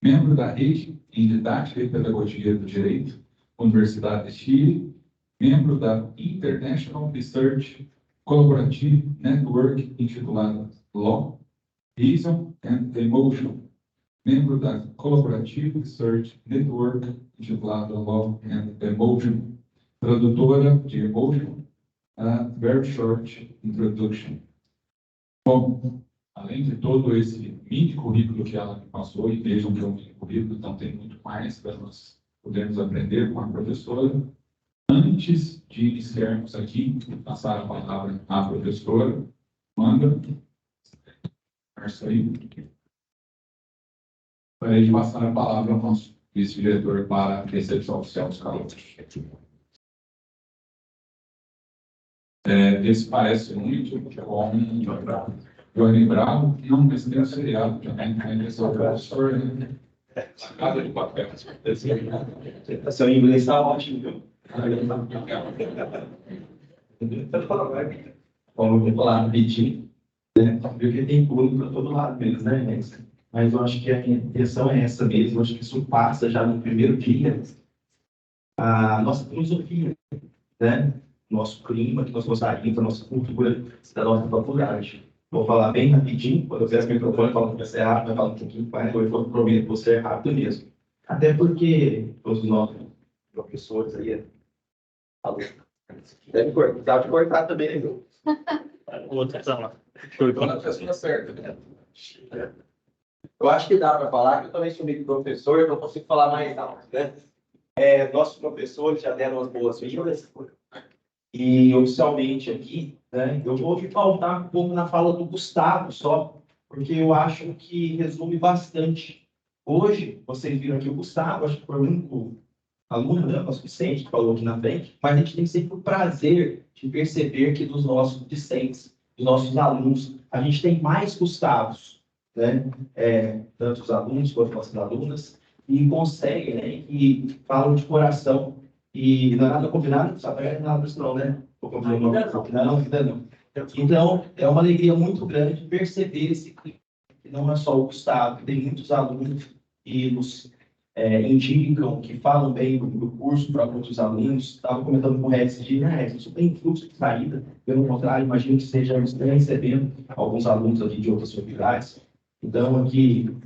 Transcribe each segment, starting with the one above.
membro da Rede em Didática e Pedagogia do Direito, Universidade de Chile, membro da International Research Collaborative Network, intitulada Law, Reason and Emotion, membro da Collaborative Research Network, intitulada Law and Emotion, tradutora de Emotion, a Very Short Introduction. Bom, além de todo esse mini currículo que ela me passou, e vejam que é um mini currículo, então tem muito mais para nós podermos aprender com a professora. Antes de iniciarmos aqui, passar a palavra à professora, Amanda, para ele passar a palavra ao nosso vice-diretor para a recepção oficial dos calouros. Esse parece muito com Johnny Bravo, não, mas tem um seriado também, esse é o professor, Casa de Papel. Seu inglês está ótimo, viu? Vamos falar rapidinho, né? Porque tem público para todo lado mesmo, né, mas eu acho que a intenção é essa mesmo, eu acho que isso passa já no primeiro dia a nossa filosofia, né? Nosso clima, que nós gostaríamos, a nossa cultura da nossa faculdade. Vou falar bem rapidinho, quando eu peço o microfone, eu falo que vai ser rápido, eu falo um pouquinho mais, eu prometo que vou ser rápido mesmo. Até porque todos os nossos professores aí, deve cortar também, viu? Outra lá. Cortou na pessoa certa. Eu acho que dá para falar, que eu também sou meio professor, então consigo falar mais alto, né? Nossos professores já deram as boas-vindas. E, oficialmente aqui, né, eu vou me pautar um pouco na fala do Gustavo só, porque eu acho que resume bastante. Hoje, vocês viram aqui o Gustavo, acho que foi o único aluno, né, nosso Vicente, que falou aqui na frente, mas a gente tem sempre o prazer de perceber que dos nossos discentes, dos nossos alunos, a gente tem mais Gustavos, né, tanto os alunos quanto as alunas, e conseguem, né, e falam de coração. E não é nada combinado, não sabe nada disso não, né? Ainda não. Então, é uma alegria muito grande perceber esse clima, que não é só o Gustavo, tem muitos alunos que nos indicam, que falam bem do curso para outros alunos. Estava comentando com o Regis de, isso tem fluxo de saída, pelo contrário, imagino que estejamos recebendo alguns alunos aqui de outras faculdades. Então, aqui,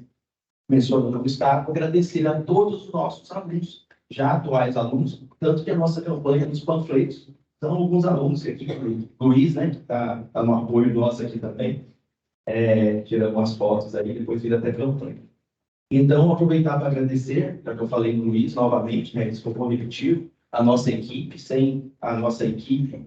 mencionando o Gustavo, agradecer a todos os nossos alunos, já atuais alunos, tanto que a nossa campanha dos panfletos, são alguns alunos aqui, o Luiz, né, que está no apoio nosso aqui também, tirando umas fotos aí, depois vira até campanha. Então, aproveitar para agradecer, já que eu falei no Luiz novamente, né, isso foi repetitivo, a nossa equipe, sem a nossa equipe,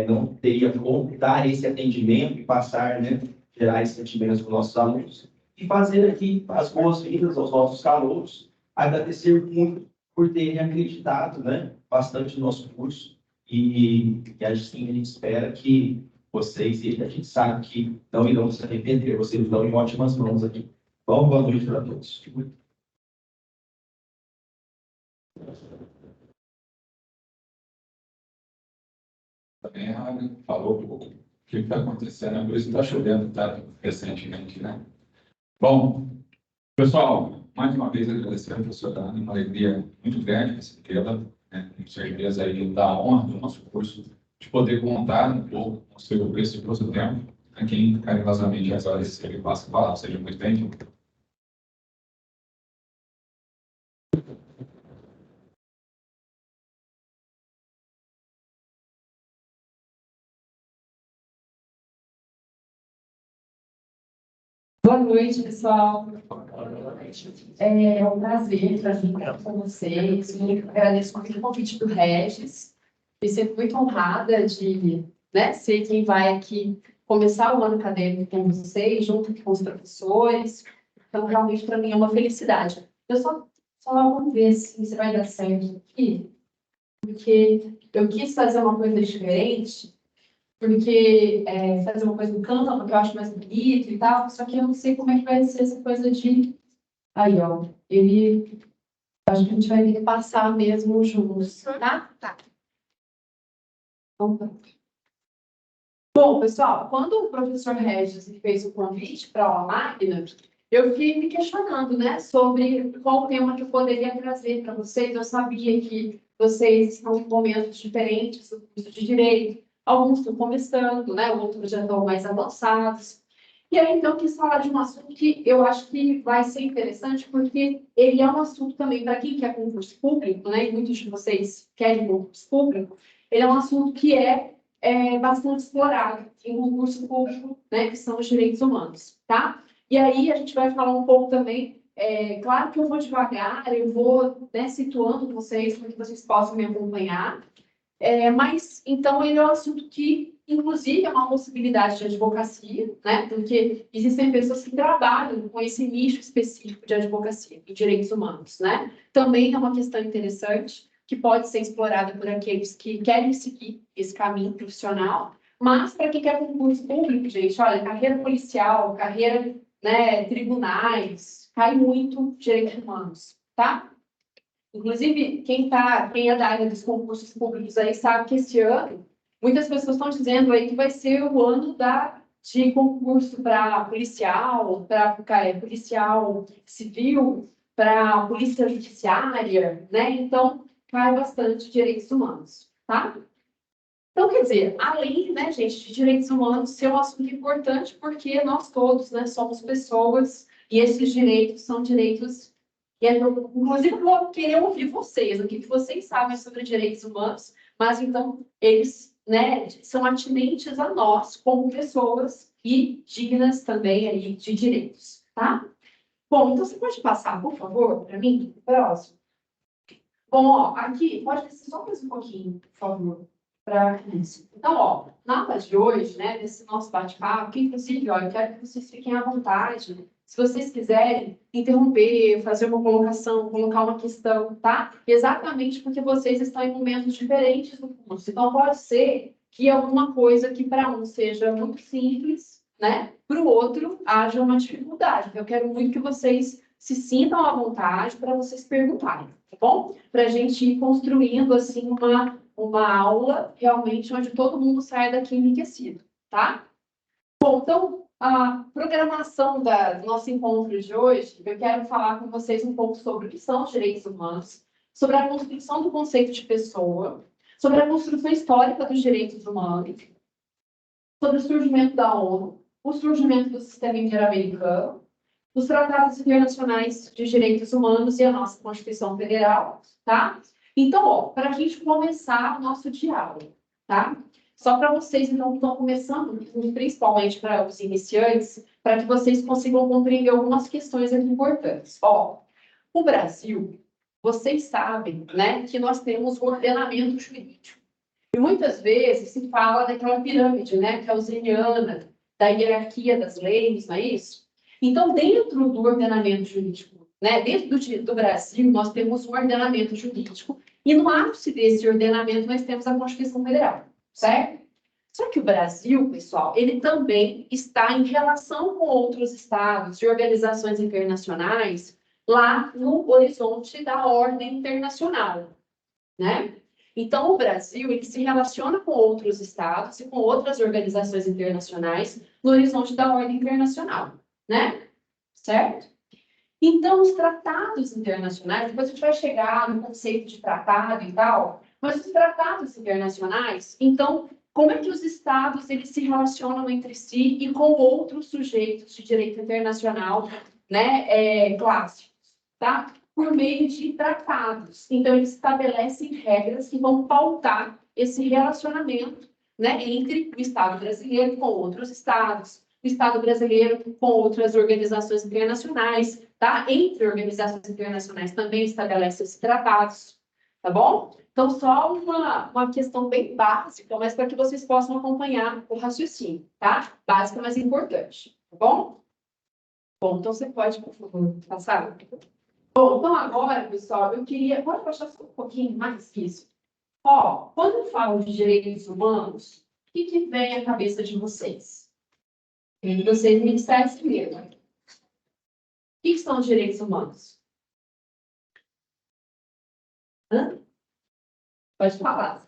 não teria como dar esse atendimento e passar, né, gerar esse atendimento para os nossos alunos, e fazer aqui as boas-vindas aos nossos calouros, agradecer muito por terem acreditado, né, bastante no nosso curso, e assim a gente espera que vocês, e a gente sabe que não irão se arrepender, vocês estão em ótimas mãos aqui. Bom, boa noite para todos. Também ela falou um pouco o que está acontecendo, por isso está chovendo recentemente, né? Bom, pessoal, mais uma vez agradecer a professora Ana, uma alegria muito grande recebê-la, né? Com certeza aí da honra do nosso curso, de poder contar um pouco com o seu precioso tempo, a quem carinhosamente agradecer e passa a palavra. Seja muito bem-vindo. Boa noite, pessoal. É um prazer estar aqui com vocês. Eu agradeço muito o convite do Regis. Me sinto muito honrada de, né, ser quem vai aqui começar o ano acadêmico com vocês, junto com os professores. Então, realmente, para mim, é uma felicidade. Eu só vamos ver se vai dar certo aqui, porque eu quis fazer uma coisa diferente, porque fazer uma coisa no Canva, porque eu acho mais bonito e tal, só que eu não sei como é que vai ser essa coisa de... Aí, ó, acho que a gente vai ter que passar mesmo juntos, tá? Tá. Então, pronto. Bom, pessoal, quando o professor Regis fez o convite para a aula máquina, eu fiquei me questionando, né, sobre qual tema que eu poderia trazer para vocês. Eu sabia que vocês estão em momentos diferentes do curso de Direito. Alguns estão começando, né, outros já estão mais avançados. E aí, então, eu quis falar de um assunto que eu acho que vai ser interessante, porque ele é um assunto também para quem quer concurso público, né, e muitos de vocês querem concurso público, ele é um assunto que é bastante explorado em concurso público, né, que são os direitos humanos, tá? E aí, a gente vai falar um pouco também, claro que eu vou devagar, eu vou, né, situando vocês, para que vocês possam me acompanhar, mas, então, ele é um assunto que, inclusive, é uma possibilidade de advocacia, né? Porque existem pessoas que trabalham com esse nicho específico de advocacia e direitos humanos, né? Também é uma questão interessante, que pode ser explorada por aqueles que querem seguir esse caminho profissional, mas para quem quer concurso público, gente, olha, carreira policial, carreira, né, tribunais, cai muito direitos humanos, tá? Inclusive, quem é da área dos concursos públicos aí sabe que esse ano, muitas pessoas estão dizendo aí que vai ser o ano de concurso para policial, policial civil, para polícia judiciária, né? Então, cai bastante direitos humanos, tá? Então, quer dizer, além, né, gente, de direitos humanos ser um assunto importante, porque nós todos, né, somos pessoas e esses direitos são direitos. Inclusive, eu vou querer ouvir vocês, o que vocês sabem sobre direitos humanos, mas então eles, né, são atinentes a nós como pessoas e dignas também aí de direitos, tá? Bom, então você pode passar, por favor, para mim, próximo. Bom, ó, aqui, pode descer só mais um pouquinho, por favor, para isso. Então, ó, na aula de hoje, né, desse nosso bate-papo, que inclusive, ó, eu quero que vocês fiquem à vontade, se vocês quiserem interromper, fazer uma colocação, colocar uma questão, tá? Exatamente porque vocês estão em momentos diferentes do curso. Então, pode ser que alguma coisa que para um seja muito simples, né, para o outro haja uma dificuldade. Então, eu quero muito que vocês se sintam à vontade para vocês perguntarem, tá bom? Para a gente ir construindo, assim, uma aula realmente onde todo mundo saia daqui enriquecido, tá? Bom, então, a programação do nosso encontro de hoje, eu quero falar com vocês um pouco sobre o que são os direitos humanos, sobre a construção do conceito de pessoa, sobre a construção histórica dos direitos humanos, sobre o surgimento da ONU, o surgimento do sistema interamericano, os tratados internacionais de direitos humanos e a nossa Constituição Federal, tá? Então, ó, para a gente começar o nosso diálogo, tá? Só para vocês, então, que estão começando, principalmente para os iniciantes, para que vocês consigam compreender algumas questões aqui importantes. Ó, o Brasil, vocês sabem, né, que nós temos um ordenamento jurídico. E muitas vezes se fala daquela pirâmide, né, keynesiana, da hierarquia das leis, não é isso? Então, dentro do ordenamento jurídico, né, dentro do Brasil, nós temos um ordenamento jurídico, e no ápice desse ordenamento nós temos a Constituição Federal, certo? Só que o Brasil, pessoal, ele também está em relação com outros estados e organizações internacionais lá no horizonte da ordem internacional, né? Então, o Brasil, ele se relaciona com outros estados e com outras organizações internacionais no horizonte da ordem internacional, né? Certo? Então, os tratados internacionais, depois a gente vai chegar no conceito de tratado e tal, mas os tratados internacionais, então, como é que os estados eles se relacionam entre si e com outros sujeitos de direito internacional, né, clássicos, tá? Por meio de tratados. Então, eles estabelecem regras que vão pautar esse relacionamento, né, entre o Estado brasileiro com outros estados, o Estado brasileiro com outras organizações internacionais, tá? Entre organizações internacionais também estabelecem esses tratados, tá bom? Então, só uma questão bem básica, mas para que vocês possam acompanhar o raciocínio, tá? Básica, mas importante, tá bom? Bom, então você pode, por favor, passar. Bom, então agora, pessoal, eu queria... Pode baixar só um pouquinho mais que isso. Ó, quando eu falo de direitos humanos, o que vem à cabeça de vocês? E vocês me disseram primeiro. O que são os direitos humanos? Hã? Pode falar.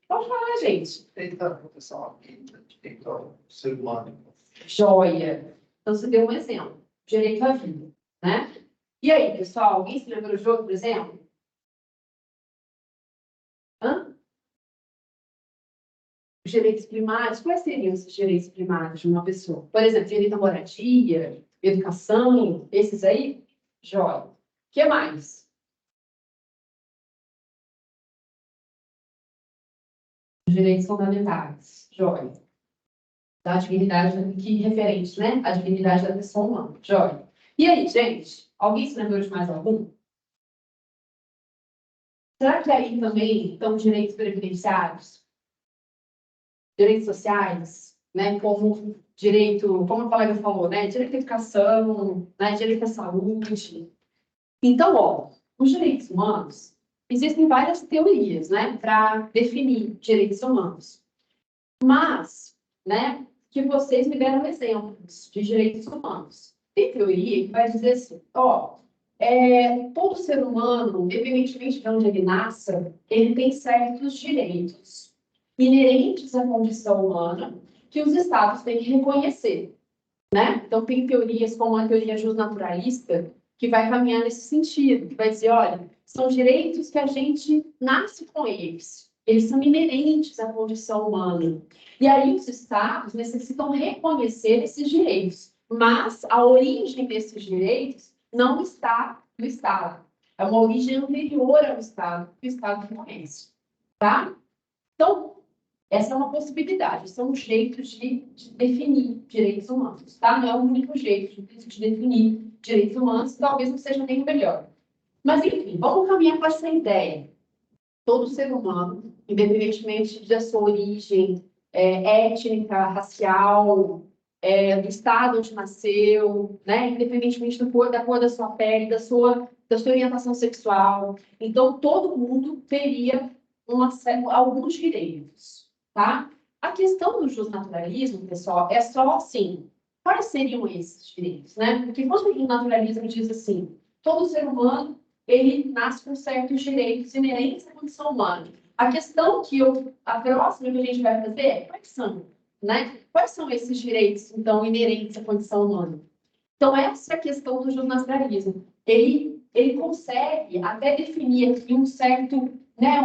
Pode falar, gente. Direito à proteção à vida, direito ao ser humano. Joia. Então, você deu um exemplo. direito à vida, né? E aí, pessoal, alguém se lembra do jogo, por exemplo? Hã? Os direitos primários, quais seriam esses direitos primários de uma pessoa? Por exemplo, direito à moradia, educação, esses aí? Jóia. O que mais? Os direitos fundamentais. Jóia. Da dignidade, que referente, né? A dignidade da pessoa humana. Jóia. E aí, gente? Alguém se lembrou de mais algum? Será que aí também estão direitos previdenciários? Direitos sociais, né? Como direito, como a colega falou, né? Direito à educação, né? Direito à saúde. Então, ó, os direitos humanos, existem várias teorias, né? Para definir direitos humanos. Mas, né? Que vocês me deram exemplos de direitos humanos. Tem teoria que vai dizer assim, ó, todo ser humano, independentemente de onde ele nasça, ele tem certos direitos inerentes à condição humana que os estados têm que reconhecer, né? Então, tem teorias como a teoria justnaturalista que vai caminhar nesse sentido, que vai dizer, olha, são direitos que a gente nasce com eles são inerentes à condição humana. E aí os estados necessitam reconhecer esses direitos, mas a origem desses direitos não está no Estado. É uma origem anterior ao Estado, que o Estado reconhece, tá? Então, essa é uma possibilidade, são jeitos de definir direitos humanos, tá? Não é o único jeito de definir direitos humanos, talvez não seja nem o melhor. Mas, enfim, vamos caminhar com essa ideia. Todo ser humano, independentemente da sua origem étnica, racial, do estado onde nasceu, né? Independentemente da cor da sua pele, da sua orientação sexual. Então, todo mundo teria alguns direitos, tá? A questão do justnaturalismo, pessoal, é só assim, quais seriam esses direitos, né? Porque quando o naturalismo diz assim, todo ser humano, ele nasce com certos direitos inerentes à condição humana. A questão a próxima que a gente vai fazer é quais são, né? Quais são esses direitos, então, inerentes à condição humana? Então, essa é a questão do justnaturalismo. Ele consegue até definir aqui um certo, né,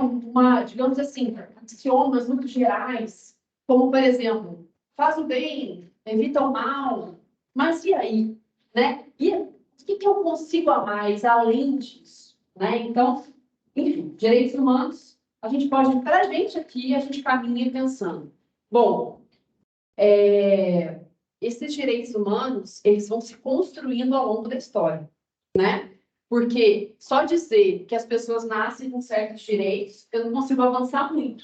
digamos assim, axiomas muito gerais, como, por exemplo, faz o bem, evita o mal, mas e aí? Né? E o que eu consigo a mais além disso? Né? Então, enfim, direitos humanos, a gente pode, para a gente aqui, a gente caminha pensando. Bom, esses direitos humanos, eles vão se construindo ao longo da história, né? Porque só dizer que as pessoas nascem com certos direitos, eu não consigo avançar muito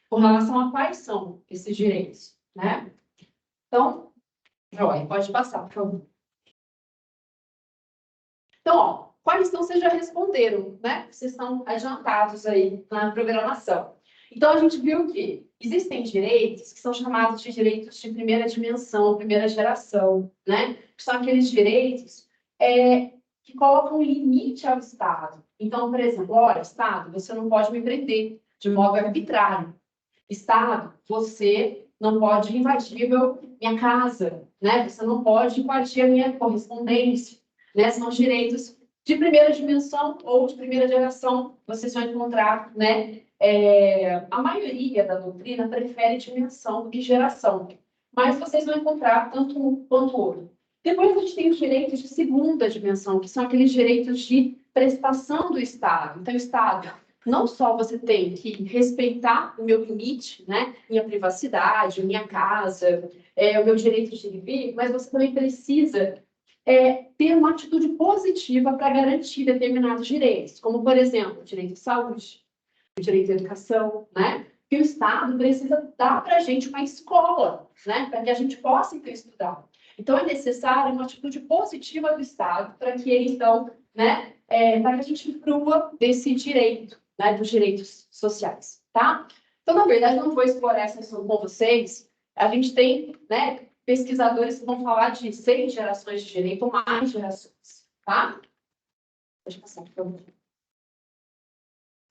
com relação a quais são esses direitos, né? Então, Joia, pode passar, por favor. Então, ó, quais são, vocês já responderam, né? Vocês estão adiantados aí na programação. Então, a gente viu que existem direitos que são chamados de direitos de primeira dimensão, primeira geração, né? Que são aqueles direitos que colocam limite ao Estado. Então, por exemplo, olha, Estado, você não pode me prender de modo arbitrário. Estado, você não pode invadir minha casa, né? Você não pode invadir a minha correspondência, né? São direitos de primeira dimensão ou de primeira geração. Vocês vão encontrar, né? A maioria da doutrina prefere dimensão do que geração, mas vocês vão encontrar tanto um quanto o outro. Depois a gente tem os direitos de segunda dimensão, que são aqueles direitos de prestação do Estado. Então, o Estado, não só você tem que respeitar o meu limite, né, minha privacidade, minha casa, o meu direito de viver, mas você também precisa ter uma atitude positiva para garantir determinados direitos, como, por exemplo, o direito de saúde, o direito à educação, né? Que o Estado precisa dar para a gente uma escola, né? Para que a gente possa, então, estudar. Então, é necessário uma atitude positiva do Estado para que ele, então, né? Para que a gente frua desse direito, né? Dos direitos sociais, tá? Então, na verdade, eu não vou explorar essa questão com vocês. A gente tem, né? Pesquisadores que vão falar de 6 gerações de direito ou mais gerações, tá? Deixa eu passar, por favor.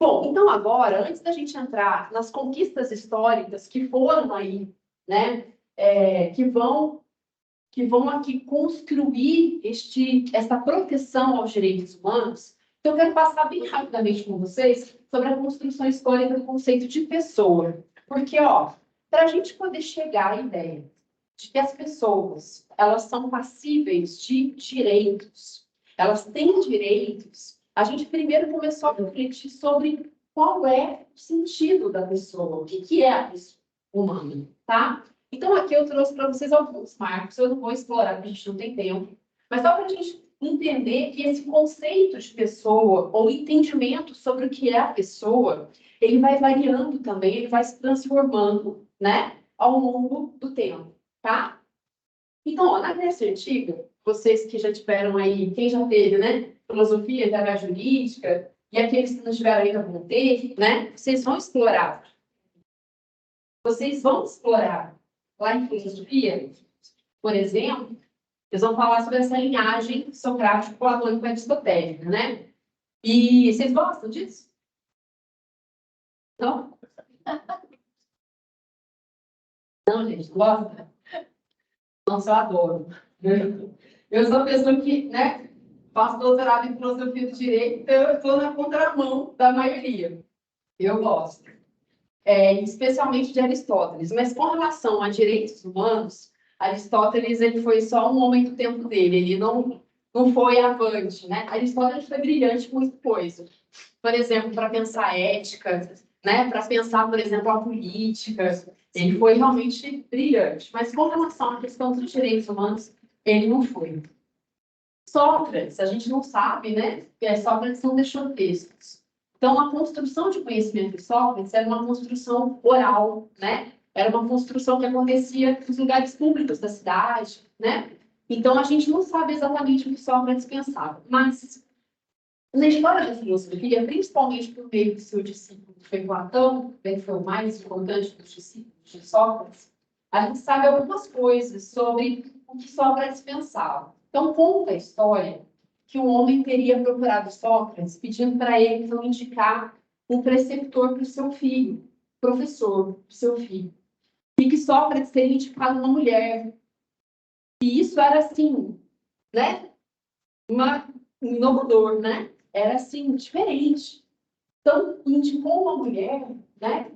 Bom, então agora, antes da gente entrar nas conquistas históricas que foram aí, né, que vão que vão aqui construir essa proteção aos direitos humanos. Então, eu quero passar bem rapidamente com vocês sobre a construção histórica do conceito de pessoa. Porque, ó, para a gente poder chegar à ideia de que as pessoas, elas são passíveis de direitos, elas têm direitos, a gente primeiro começou a refletir sobre qual é o sentido da pessoa, o que é a pessoa humana, tá? Então, aqui eu trouxe para vocês alguns marcos, eu não vou explorar, porque a gente não tem tempo, mas só para a gente entender que esse conceito de pessoa, ou entendimento sobre o que é a pessoa, ele vai variando também, ele vai se transformando, né, ao longo do tempo, tá? Então, ó, na Grécia Antiga, vocês que já tiveram aí, quem já teve, né, filosofia, teoria jurídica, e aqueles que não tiveram ainda vão ter, né, vocês vão explorar. Vocês vão explorar lá em filosofia, por exemplo, eles vão falar sobre essa linhagem socrático-platônica aristotélica, né? E vocês gostam disso? Não? Não, gente, gosta? Nossa, eu adoro. Eu sou uma pessoa que, né, faço doutorado em filosofia do direito, então eu estou na contramão da maioria. Eu gosto. Especialmente de Aristóteles. Mas com relação a direitos humanos, Aristóteles ele foi só um homem do tempo dele, ele não foi avante, né? Aristóteles foi brilhante com muita coisa. Por exemplo, para pensar ética, né? Para pensar, por exemplo, a política, ele foi realmente brilhante. Mas com relação à questão dos direitos humanos, ele não foi. Sócrates, a gente não sabe, né? Porque Sócrates não deixou textos. Então, a construção de conhecimento de Sócrates era uma construção oral, né? Era uma construção que acontecia nos lugares públicos da cidade, né? Então, a gente não sabe exatamente o que Sócrates pensava. Mas, na história da filosofia, principalmente por meio do seu discípulo, que foi Platão, que foi o mais importante dos discípulos de Sócrates, a gente sabe algumas coisas sobre o que Sócrates pensava. Então, conta a história que um homem teria procurado Sócrates, pedindo para ele, então, indicar um preceptor para o seu filho, professor para o seu filho. E que Sócrates teria indicado uma mulher. E isso era, assim, né? Um inovador, né? Era, assim, diferente. Então, indicou uma mulher, né?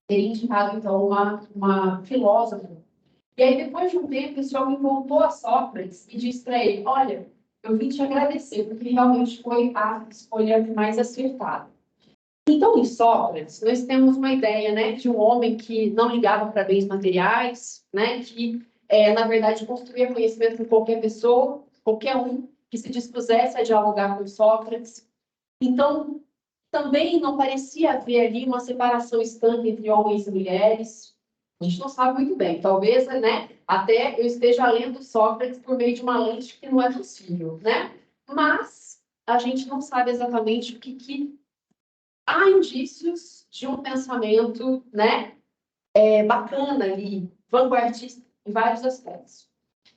Teria indicado, então, uma filósofa. E aí, depois de um tempo, esse homem voltou a Sócrates e disse para ele, olha, eu vim te agradecer, porque realmente foi a escolha mais acertada. Então, em Sócrates, nós temos uma ideia, né, de um homem que não ligava para bens materiais, né, que, na verdade, construía conhecimento com qualquer pessoa, qualquer um que se dispusesse a dialogar com Sócrates. Então, também não parecia haver ali uma separação estanque entre homens e mulheres. A gente não sabe muito bem. Talvez, né, até eu esteja lendo Sócrates por meio de uma lente que não é possível, né? Mas a gente não sabe exatamente o que há indícios de um pensamento, né, bacana ali, vanguardista em vários aspectos.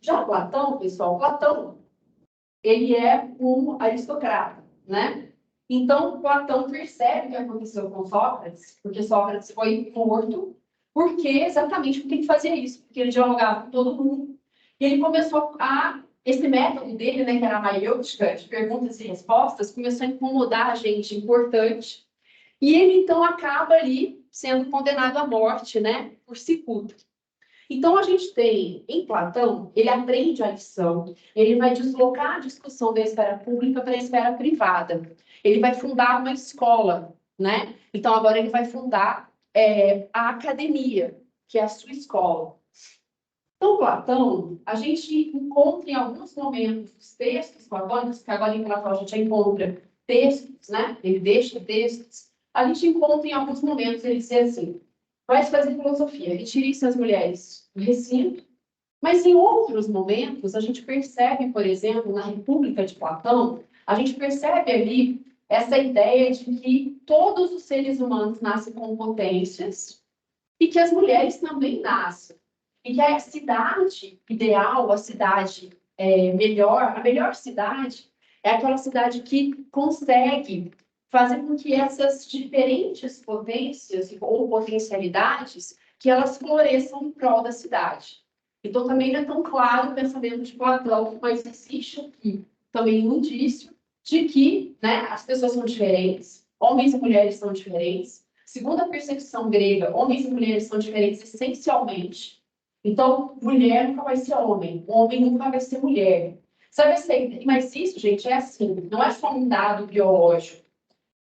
Já Platão, pessoal, Platão, ele é um aristocrata, né? Então, Platão percebe o que aconteceu com Sócrates, porque Sócrates foi morto, exatamente porque ele fazia isso, porque ele dialogava com todo mundo. E ele começou esse método dele, né, que era a maiêutica, de perguntas e respostas, começou a incomodar a gente importante. E ele, então, acaba ali sendo condenado à morte, né, por cicuta. Então, a gente tem, em Platão, ele aprende a lição, ele vai deslocar a discussão da esfera pública para a esfera privada. Ele vai fundar uma escola, né? Então, agora ele vai fundar a academia, que é a sua escola. Então, Platão, a gente encontra em alguns momentos os textos platônicos, que agora em Platão a gente já encontra textos, né? Ele deixa textos. A gente encontra em alguns momentos, ele diz assim, vai fazer filosofia, retire-se as mulheres do recinto, mas em outros momentos, a gente percebe, por exemplo, na República de Platão, a gente percebe ali essa ideia de que todos os seres humanos nascem com potências e que as mulheres também nascem. E que a cidade ideal, a cidade melhor, a melhor cidade é aquela cidade que consegue fazer com que essas diferentes potências ou potencialidades que elas floresçam em prol da cidade. Então, também não é tão claro o pensamento de Platão, mas existe aqui também um indício de que, né, as pessoas são diferentes, homens e mulheres são diferentes. Segundo a percepção grega, homens e mulheres são diferentes essencialmente. Então, mulher nunca vai ser homem nunca vai ser mulher. Sabe assim, mas isso, gente, é assim, não é só um dado biológico.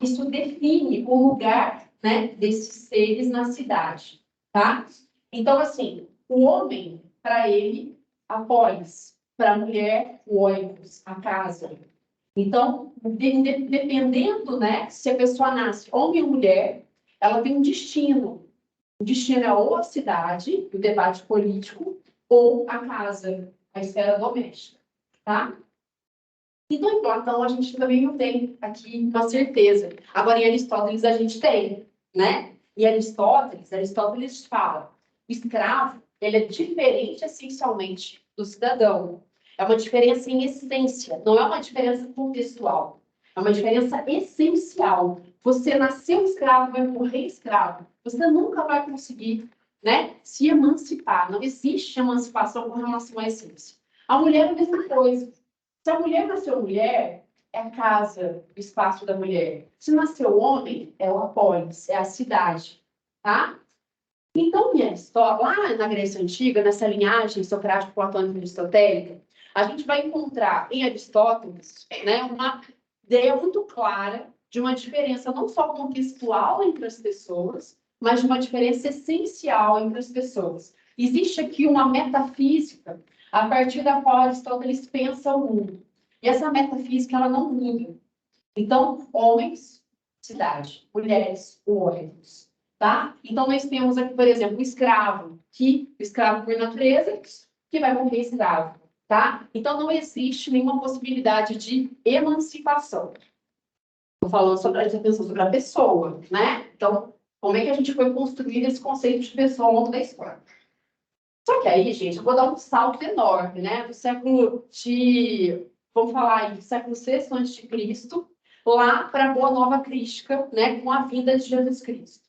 Isso define o lugar, né, desses seres na cidade, tá? Então, assim, o homem, para ele, a polis, para a mulher, o oikos, a casa. Então, dependendo, né, se a pessoa nasce homem ou mulher, ela tem um destino. O destino é ou a cidade, o debate político, ou a casa, a esfera doméstica, tá? Então, em Platão, a gente também não tem aqui uma certeza. Agora, em Aristóteles, a gente tem, né? E Aristóteles fala, o escravo, ele é diferente essencialmente do cidadão. É uma diferença em essência, não é uma diferença contextual. É uma diferença essencial. Você nasceu escravo, vai morrer escravo. Você nunca vai conseguir, né, se emancipar. Não existe emancipação com relação à essência. A mulher é a mesma coisa. Se a mulher nasceu mulher, é a casa, o espaço da mulher. Se nasceu homem, é o apólis, é a cidade, tá? Então, lá na Grécia Antiga, nessa linhagem socrática, platônica e aristotélica, a gente vai encontrar em Aristóteles, né, uma ideia muito clara de uma diferença não só contextual entre as pessoas, mas de uma diferença essencial entre as pessoas. Existe aqui uma metafísica a partir da qual Aristóteles pensa o mundo. E essa metafísica, ela não muda. Então, homens, cidade. Mulheres, oikos. Tá? Então, nós temos aqui, por exemplo, o escravo por natureza, que vai morrer escravo. Tá? Então, não existe nenhuma possibilidade de emancipação. Estou falando sobre a pensão sobre a pessoa, né? Então, como é que a gente foi construir esse conceito de pessoa ao longo da história? Só que aí, gente, eu vou dar um salto enorme, né? Vamos falar aí, do século VI a.C., lá para a Boa Nova Crística, né? Com a vinda de Jesus Cristo.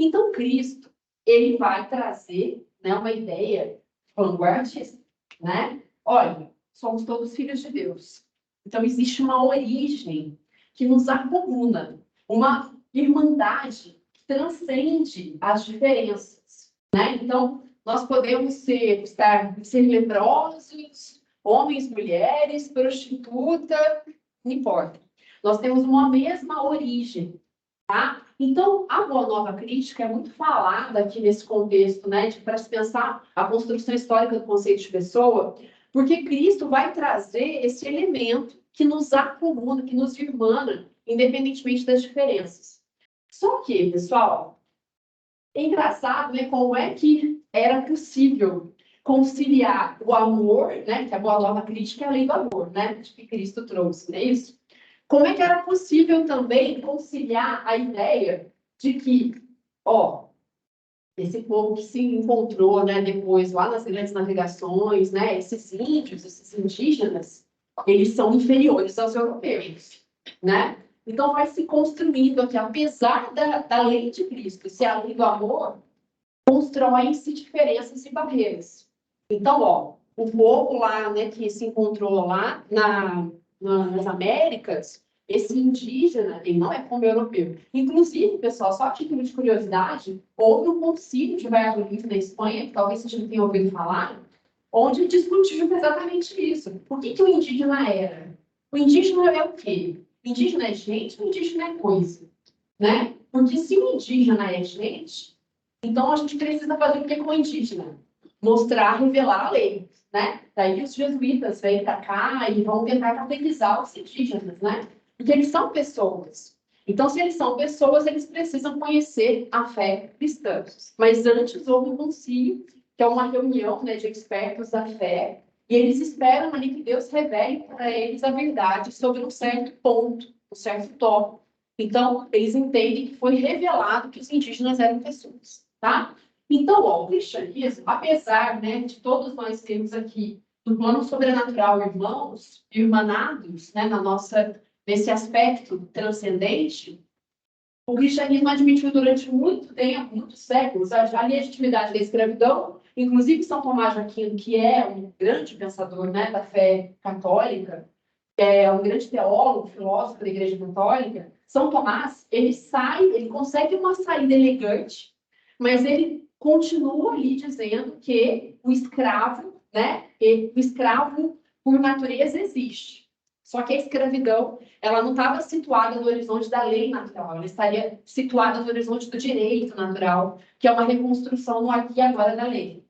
Então, Cristo, ele vai trazer, né, uma ideia vanguardista, né? Olha, somos todos filhos de Deus. Então, existe uma origem que nos acomuna, uma irmandade que transcende as diferenças, né? Então, nós podemos ser leprosos, homens, mulheres, prostituta, não importa. Nós temos uma mesma origem, tá? Então, a Boa Nova Crítica é muito falada aqui nesse contexto, né, para se pensar a construção histórica do conceito de pessoa, porque Cristo vai trazer esse elemento que nos acomuna, que nos irmana, independentemente das diferenças. Só que, pessoal, é engraçado, né, como é que era possível conciliar o amor, né, que a Boa Nova Crítica é a lei do amor, né, que Cristo trouxe, não é isso? Como é que era possível também conciliar a ideia de que, ó, esse povo que se encontrou, né, depois lá nas grandes navegações, né, esses índios, esses indígenas, eles são inferiores aos europeus, né? Então vai se construindo aqui, apesar da lei de Cristo ser a lei do amor, constroem-se diferenças e barreiras. Então, ó, o povo lá, né, que se encontrou lá nas Américas, esse indígena, ele não é como europeu. Inclusive, pessoal, só a título de curiosidade, houve um concílio de Valladolid na Espanha, que talvez vocês já tenham ouvido falar, onde discutiu exatamente isso. O que o indígena era? O indígena é o quê? O indígena é gente, o indígena é coisa, né? Porque se o indígena é gente, então a gente precisa fazer o que com o indígena? Mostrar, revelar a lei, né? Daí os jesuítas vêm para cá e vão tentar catequizar os indígenas, né? Porque eles são pessoas. Então, se eles são pessoas, eles precisam conhecer a fé cristã. Mas antes houve um concílio, que é uma reunião, né, de expertos da fé, e eles esperam ali que Deus revele para eles a verdade sobre um certo ponto, um certo tópico. Então, eles entendem que foi revelado que os indígenas eram pessoas, tá? Então, ó, o cristianismo, apesar, né, de todos nós termos aqui no plano sobrenatural irmãos, irmanados, né, nesse aspecto transcendente, o cristianismo admitiu durante muito tempo, muitos séculos, a legitimidade da escravidão Inclusive, São Tomás de Aquino, que é um grande pensador, né, da fé católica, é um grande teólogo, filósofo da Igreja Católica, São Tomás, ele consegue uma saída elegante, mas ele continua ali dizendo que o escravo, né, o escravo por natureza existe. Só que a escravidão, ela não estava situada no horizonte da lei natural, ela estaria situada no horizonte do direito natural, que é uma reconstrução no aqui e agora da lei.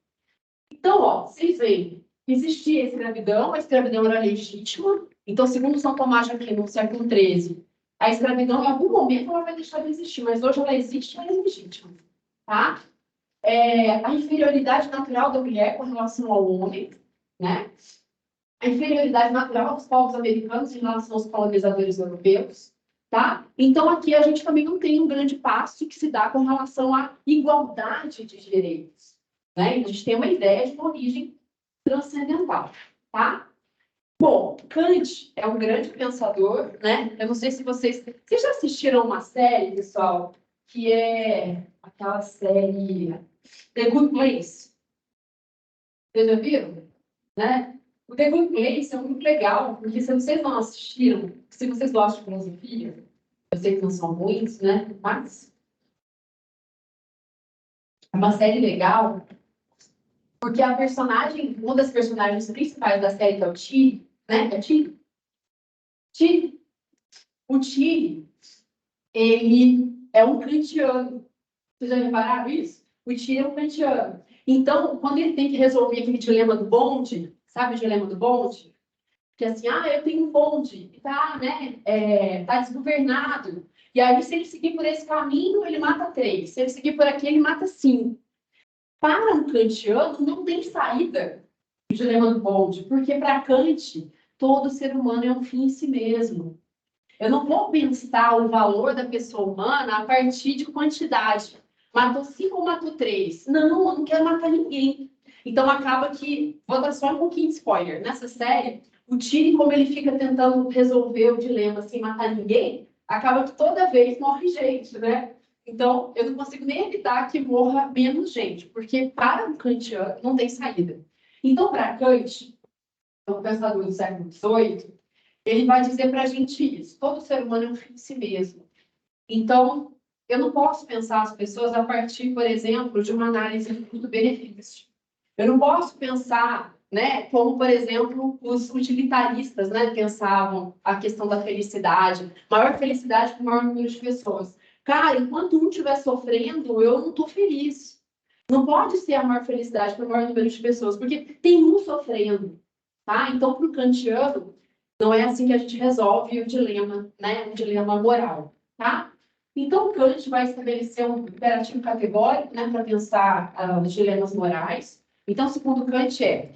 Então, ó, vocês veem, existia a escravidão era legítima. Então, segundo São Tomás de Aquino, no século XIII, a escravidão, em algum momento, ela vai deixar de existir, mas hoje ela existe e ela é legítima. Tá? A inferioridade natural da mulher com relação ao homem, né? A inferioridade natural dos povos americanos em relação aos colonizadores europeus, tá? Então, aqui a gente também não tem um grande passo que se dá com relação à igualdade de direitos, né? A gente tem uma ideia de uma origem transcendental, tá? Bom, Kant é um grande pensador, né? Eu não sei se vocês já assistiram uma série, pessoal, que é aquela série The Good Place. Vocês já viram? Né? O The Good Place é muito legal, porque se vocês não assistiram, se vocês gostam de filosofia, eu sei que não são muitos, né? Mas é uma série legal, porque a personagem, uma das personagens principais da série, que é o Tilly, né? É Tilly? Tilly. O Tilly, ele é um kantiano. Vocês já repararam isso? O Tilly é um kantiano. Então, quando ele tem que resolver aquele dilema do bonde, sabe o dilema do bonde? Que é assim, eu tenho um bonde, que tá, né, tá desgovernado. E aí, se ele seguir por esse caminho, ele mata 3. Se ele seguir por aqui, ele mata 5. Para um kantiano, não tem saída do dilema do bonde, porque para Kant, todo ser humano é um fim em si mesmo. Eu não vou pensar o valor da pessoa humana a partir de quantidade. Matou 5 ou matou 3? Não, eu não quero matar ninguém. Então acaba que, vou dar só um pouquinho de spoiler, nessa série, o Tilly, como ele fica tentando resolver o dilema sem matar ninguém, acaba que toda vez morre gente, né? Então, eu não consigo nem evitar que morra menos gente, porque para um kantiano não tem saída. Então, para Kant, um pensador do século XVIII, ele vai dizer para a gente isso: todo ser humano é um fim em si mesmo. Então, eu não posso pensar as pessoas a partir, por exemplo, de uma análise do custo-benefício. Eu não posso pensar, né, como, por exemplo, os utilitaristas, né, pensavam a questão da felicidade, maior felicidade para o maior número de pessoas. Cara, enquanto um estiver sofrendo, eu não estou feliz. Não pode ser a maior felicidade para o maior número de pessoas, porque tem um sofrendo, tá? Então, para o kantiano, não é assim que a gente resolve o dilema, né, um dilema moral, tá? Então, Kant vai estabelecer um imperativo categórico, né, para pensar os dilemas morais. Então, segundo Kant,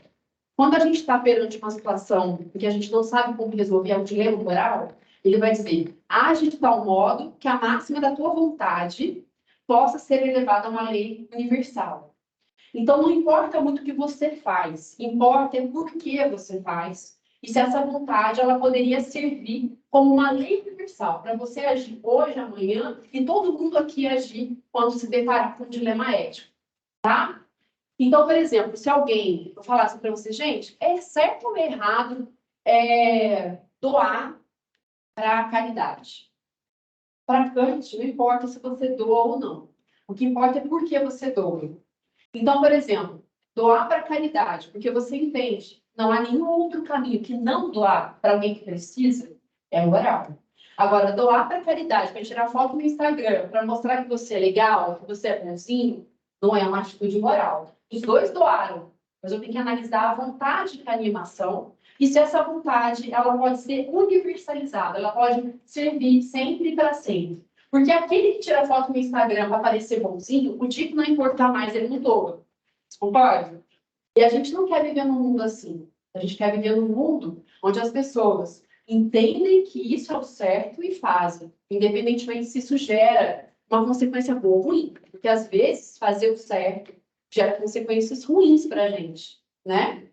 quando a gente está perante uma situação em que a gente não sabe como resolver um dilema moral, ele vai dizer: age de tal modo que a máxima da tua vontade possa ser elevada a uma lei universal. Então, não importa muito o que você faz, importa é por que você faz. E se essa vontade ela poderia servir como uma lei universal, para você agir hoje, amanhã, e todo mundo aqui agir quando se deparar com um dilema ético, tá? Então, por exemplo, se alguém, eu falasse para você, gente, é certo ou errado doar para a caridade? Para Kant, não importa se você doa ou não. O que importa é por que você doa. Então, por exemplo, doar para a caridade, porque você entende, não há nenhum outro caminho que não doar para alguém que precisa, é moral. Agora, doar para a caridade, para tirar foto no Instagram, para mostrar que você é legal, que você é bonzinho, não é uma atitude moral. Os dois doaram, mas eu tenho que analisar a vontade da animação e se essa vontade ela pode ser universalizada, ela pode servir sempre e para sempre. Porque aquele que tira foto no Instagram para parecer bonzinho, o dia que não importar mais, ele não doa. Concorda? E a gente não quer viver num mundo assim. A gente quer viver num mundo onde as pessoas entendem que isso é o certo e fazem, independentemente se isso gera uma consequência boa ou ruim. Porque, às vezes, fazer o certo gera consequências ruins para a gente, né?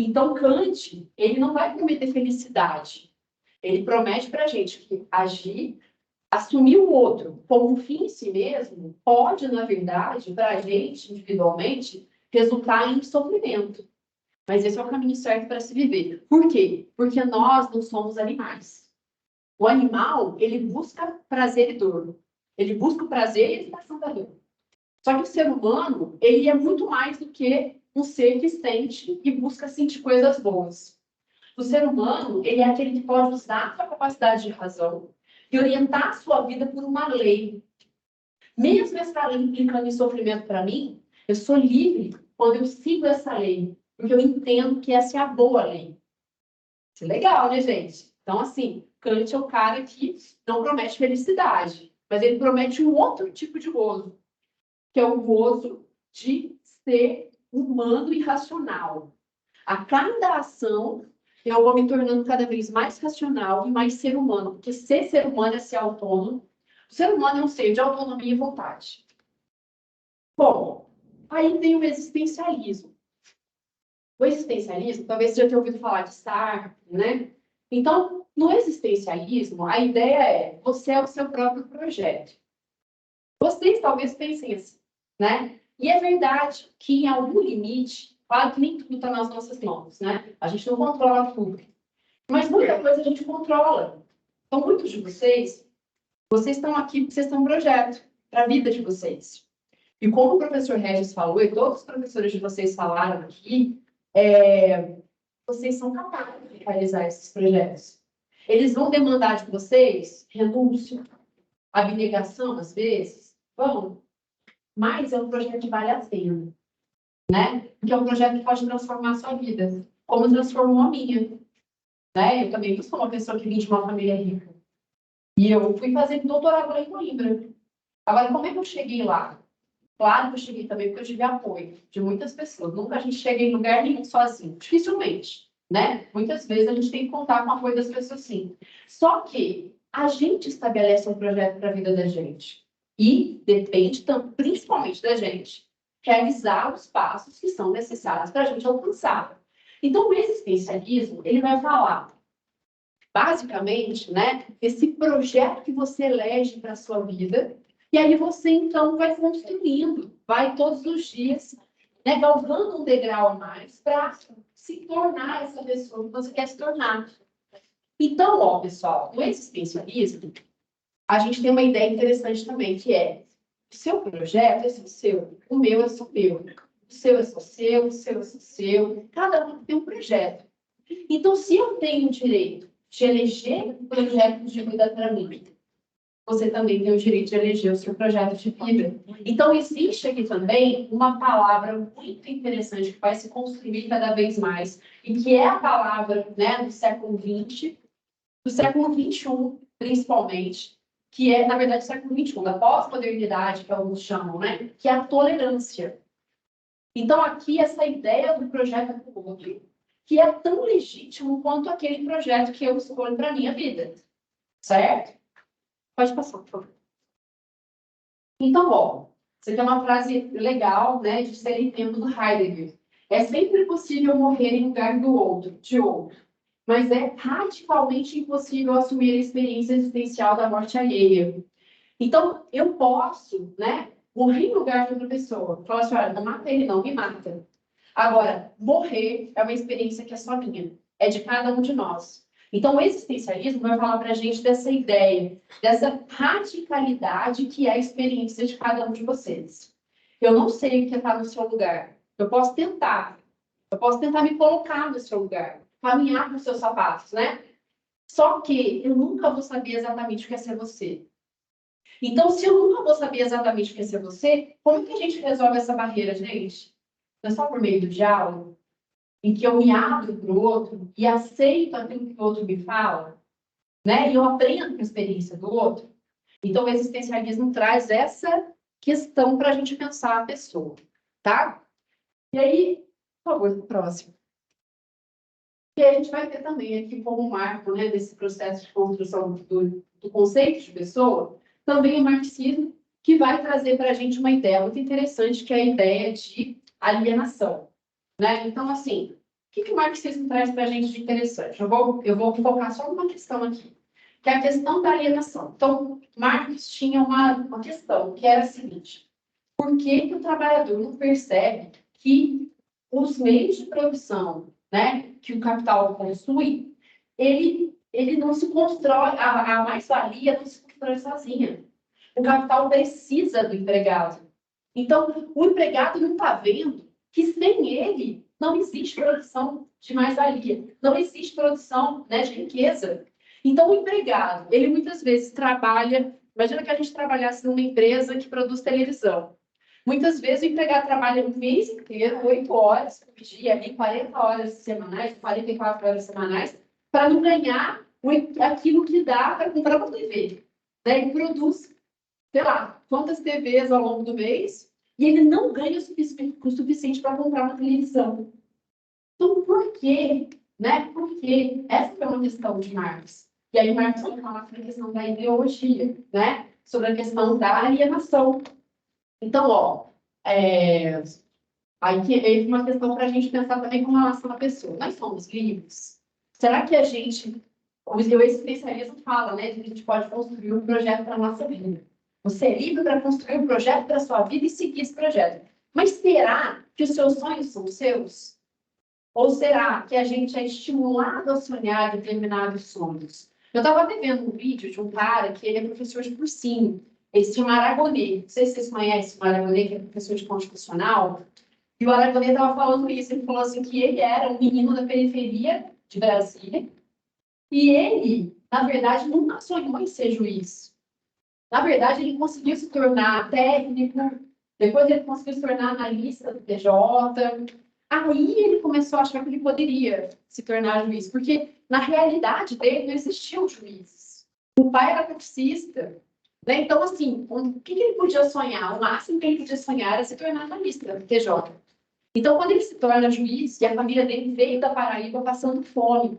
Então, Kant, ele não vai prometer felicidade. Ele promete para a gente que agir, assumir o outro como um fim em si mesmo, pode, na verdade, para a gente, individualmente, resultar em sofrimento. Mas esse é o caminho certo para se viver. Por quê? Porque nós não somos animais. O animal, ele busca prazer e dor. Ele busca o prazer e a evitação da dor. Só que o ser humano, ele é muito mais do que um ser que sente e busca sentir coisas boas. O ser humano, ele é aquele que pode usar a sua capacidade de razão e orientar a sua vida por uma lei. Mesmo essa lei implicando em sofrimento para mim, eu sou livre quando eu sigo essa lei, porque eu entendo que essa é a boa lei. Isso é legal, né, gente? Então, assim, Kant é o cara que não promete felicidade, mas ele promete um outro tipo de gozo, que é o gozo de ser humano e racional. A cada ação, eu vou me tornando cada vez mais racional e mais ser humano, porque ser humano é ser autônomo. O ser humano é um ser de autonomia e vontade. Bom, aí tem o existencialismo. O existencialismo, talvez você já tenha ouvido falar de Sartre, né? Então, no existencialismo, a ideia é, você é o seu próprio projeto. Vocês talvez pensem assim, né? E é verdade que em algum limite, claro que nem tudo está nas nossas mãos, né? A gente não controla tudo. Mas muita coisa a gente controla. Então, muitos de vocês estão aqui porque vocês têm um projeto para a vida de vocês. E como o professor Regis falou, e todos os professores de vocês falaram aqui, vocês são capazes de realizar esses projetos. Eles vão demandar de vocês renúncia, abnegação, às vezes, vão. Mas é um projeto que vale a pena, né? Porque é um projeto que pode transformar a sua vida, como transformou a minha. Né? Eu também sou uma pessoa que vim de uma família rica. E eu fui fazer doutorado lá em Coimbra. Agora, como é que eu cheguei lá? Claro que eu cheguei também porque eu tive apoio de muitas pessoas. Nunca a gente chega em lugar nenhum sozinho. Dificilmente, né? Muitas vezes a gente tem que contar com o apoio das pessoas, sim. Só que a gente estabelece um projeto para a vida da gente. E depende, principalmente da gente, realizar os passos que são necessários para a gente alcançar. Então, o existencialismo, ele vai falar, basicamente, né, esse projeto que você elege para a sua vida, e aí você, então, vai construindo, vai todos os dias, né, galgando um degrau a mais para se tornar essa pessoa que você quer se tornar. Então, ó, pessoal, no existencialismo, a gente tem uma ideia interessante também, que é, o seu projeto é só seu, o meu é só meu, o seu é só seu, o seu é só seu, cada um tem um projeto. Então, se eu tenho o direito de eleger um projeto de vida para mim, você também tem o direito de eleger o seu projeto de vida. Então, existe aqui também uma palavra muito interessante que vai se construir cada vez mais, e que é a palavra, né, do século XX, do século XXI, principalmente, que é, na verdade, do século XXI, da pós-modernidade, que alguns chamam, né, que é a tolerância. Então, aqui, essa ideia do projeto do outro, que é tão legítimo quanto aquele projeto que eu escolho para a minha vida. Certo? Pode passar, por favor. Então, ó, isso aqui é uma frase legal, né, de ser tempo do Heidegger. É sempre possível morrer em lugar do outro, de outro, mas é radicalmente impossível assumir a experiência existencial da morte alheia. Então, eu posso, né, morrer em lugar de outra pessoa. Falar assim, olha, não mata ele, não, me mata. Agora, morrer é uma experiência que é só minha, é de cada um de nós. Então, o existencialismo vai falar para a gente dessa ideia, dessa radicalidade que é a experiência de cada um de vocês. Eu não sei o que está no seu lugar. Eu posso tentar me colocar no seu lugar, caminhar com os seus sapatos, né? Só que eu nunca vou saber exatamente o que é ser você. Então, se eu nunca vou saber exatamente o que é ser você, como que a gente resolve essa barreira, gente? Não é só por meio do diálogo, em que eu me abro para o outro e aceito aquilo que o outro me fala, né? E eu aprendo com a experiência do outro. Então, o existencialismo traz essa questão para a gente pensar a pessoa, tá? E aí, por favor, próximo. E a gente vai ter também aqui como marco, né, desse processo de construção do conceito de pessoa, também o marxismo, que vai trazer para a gente uma ideia muito interessante, que é a ideia de alienação, né? Então, assim, o que o marxismo traz para a gente de interessante? Eu vou focar só numa questão aqui, que é a questão da alienação. Então, Marx tinha uma questão, que era a seguinte: por que o trabalhador não percebe que os meios de produção, né, que o capital possui, ele não se constrói, a mais-valia não se constrói sozinha. O capital precisa do empregado. Então, o empregado não está vendo que sem ele não existe produção de mais-valia, não existe produção, né, de riqueza. Então, o empregado, ele muitas vezes trabalha, imagina que a gente trabalhasse numa empresa que produz televisão. Muitas vezes o empregado trabalha o mês inteiro, 8 horas por dia, ali, 40 horas semanais, 44 horas semanais, para não ganhar aquilo que dá para comprar uma TV. Né? Ele produz, sei lá, quantas TVs ao longo do mês, e ele não ganha o suficiente para comprar uma televisão. Então, por quê? Né? Porque essa é uma questão de Marx. E aí Marx vai falar sobre a questão da ideologia, né? Sobre a questão da alienação. Então, ó, aí entra uma questão para a gente pensar também com relação à pessoa. Nós somos livres? Será que a gente... O existencialismo fala, né? Que a gente pode construir um projeto para a nossa vida. Você é livre para construir um projeto para a sua vida e seguir esse projeto. Mas será que os seus sonhos são seus? Ou será que a gente é estimulado a sonhar determinados sonhos? Eu estava até vendo um vídeo de um cara que ele é professor de cursinho. Ele se chama Aragonê. Não sei se vocês conhecem o Aragonê, que é professor de constitucional. E o Aragonê estava falando isso. Ele falou assim que ele era um menino da periferia de Brasília. E ele, na verdade, nunca sonhou em ser juiz. Na verdade, ele conseguiu se tornar técnico. Depois ele conseguiu se tornar analista do TJ. Aí ele começou a achar que ele poderia se tornar juiz, porque na realidade dele não existiam juízes. O pai era taxista, né? Então, assim, o que ele podia sonhar? O máximo que ele podia sonhar era se tornar analista do TJ. Então, quando ele se torna juiz, e a família dele veio da Paraíba passando fome,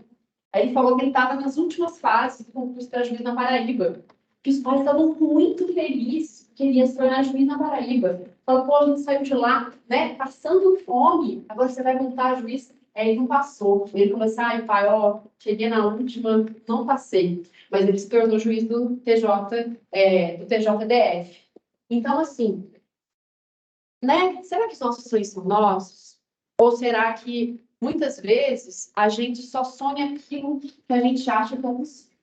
aí ele falou que ele estava nas últimas fases do concurso para juiz na Paraíba, que os pais estavam muito felizes que ele ia se tornar juiz na Paraíba. Falou, pô, a gente saiu de lá, né, passando fome, agora você vai montar juiz. Aí ele não passou. Ele falou assim, ai, pai, ó, cheguei na última, não passei. Mas ele se tornou juiz do do TJDF. Então, assim, né, será que os nossos sonhos são nossos? Ou será que, muitas vezes, a gente só sonha aquilo que a gente acha que é possível?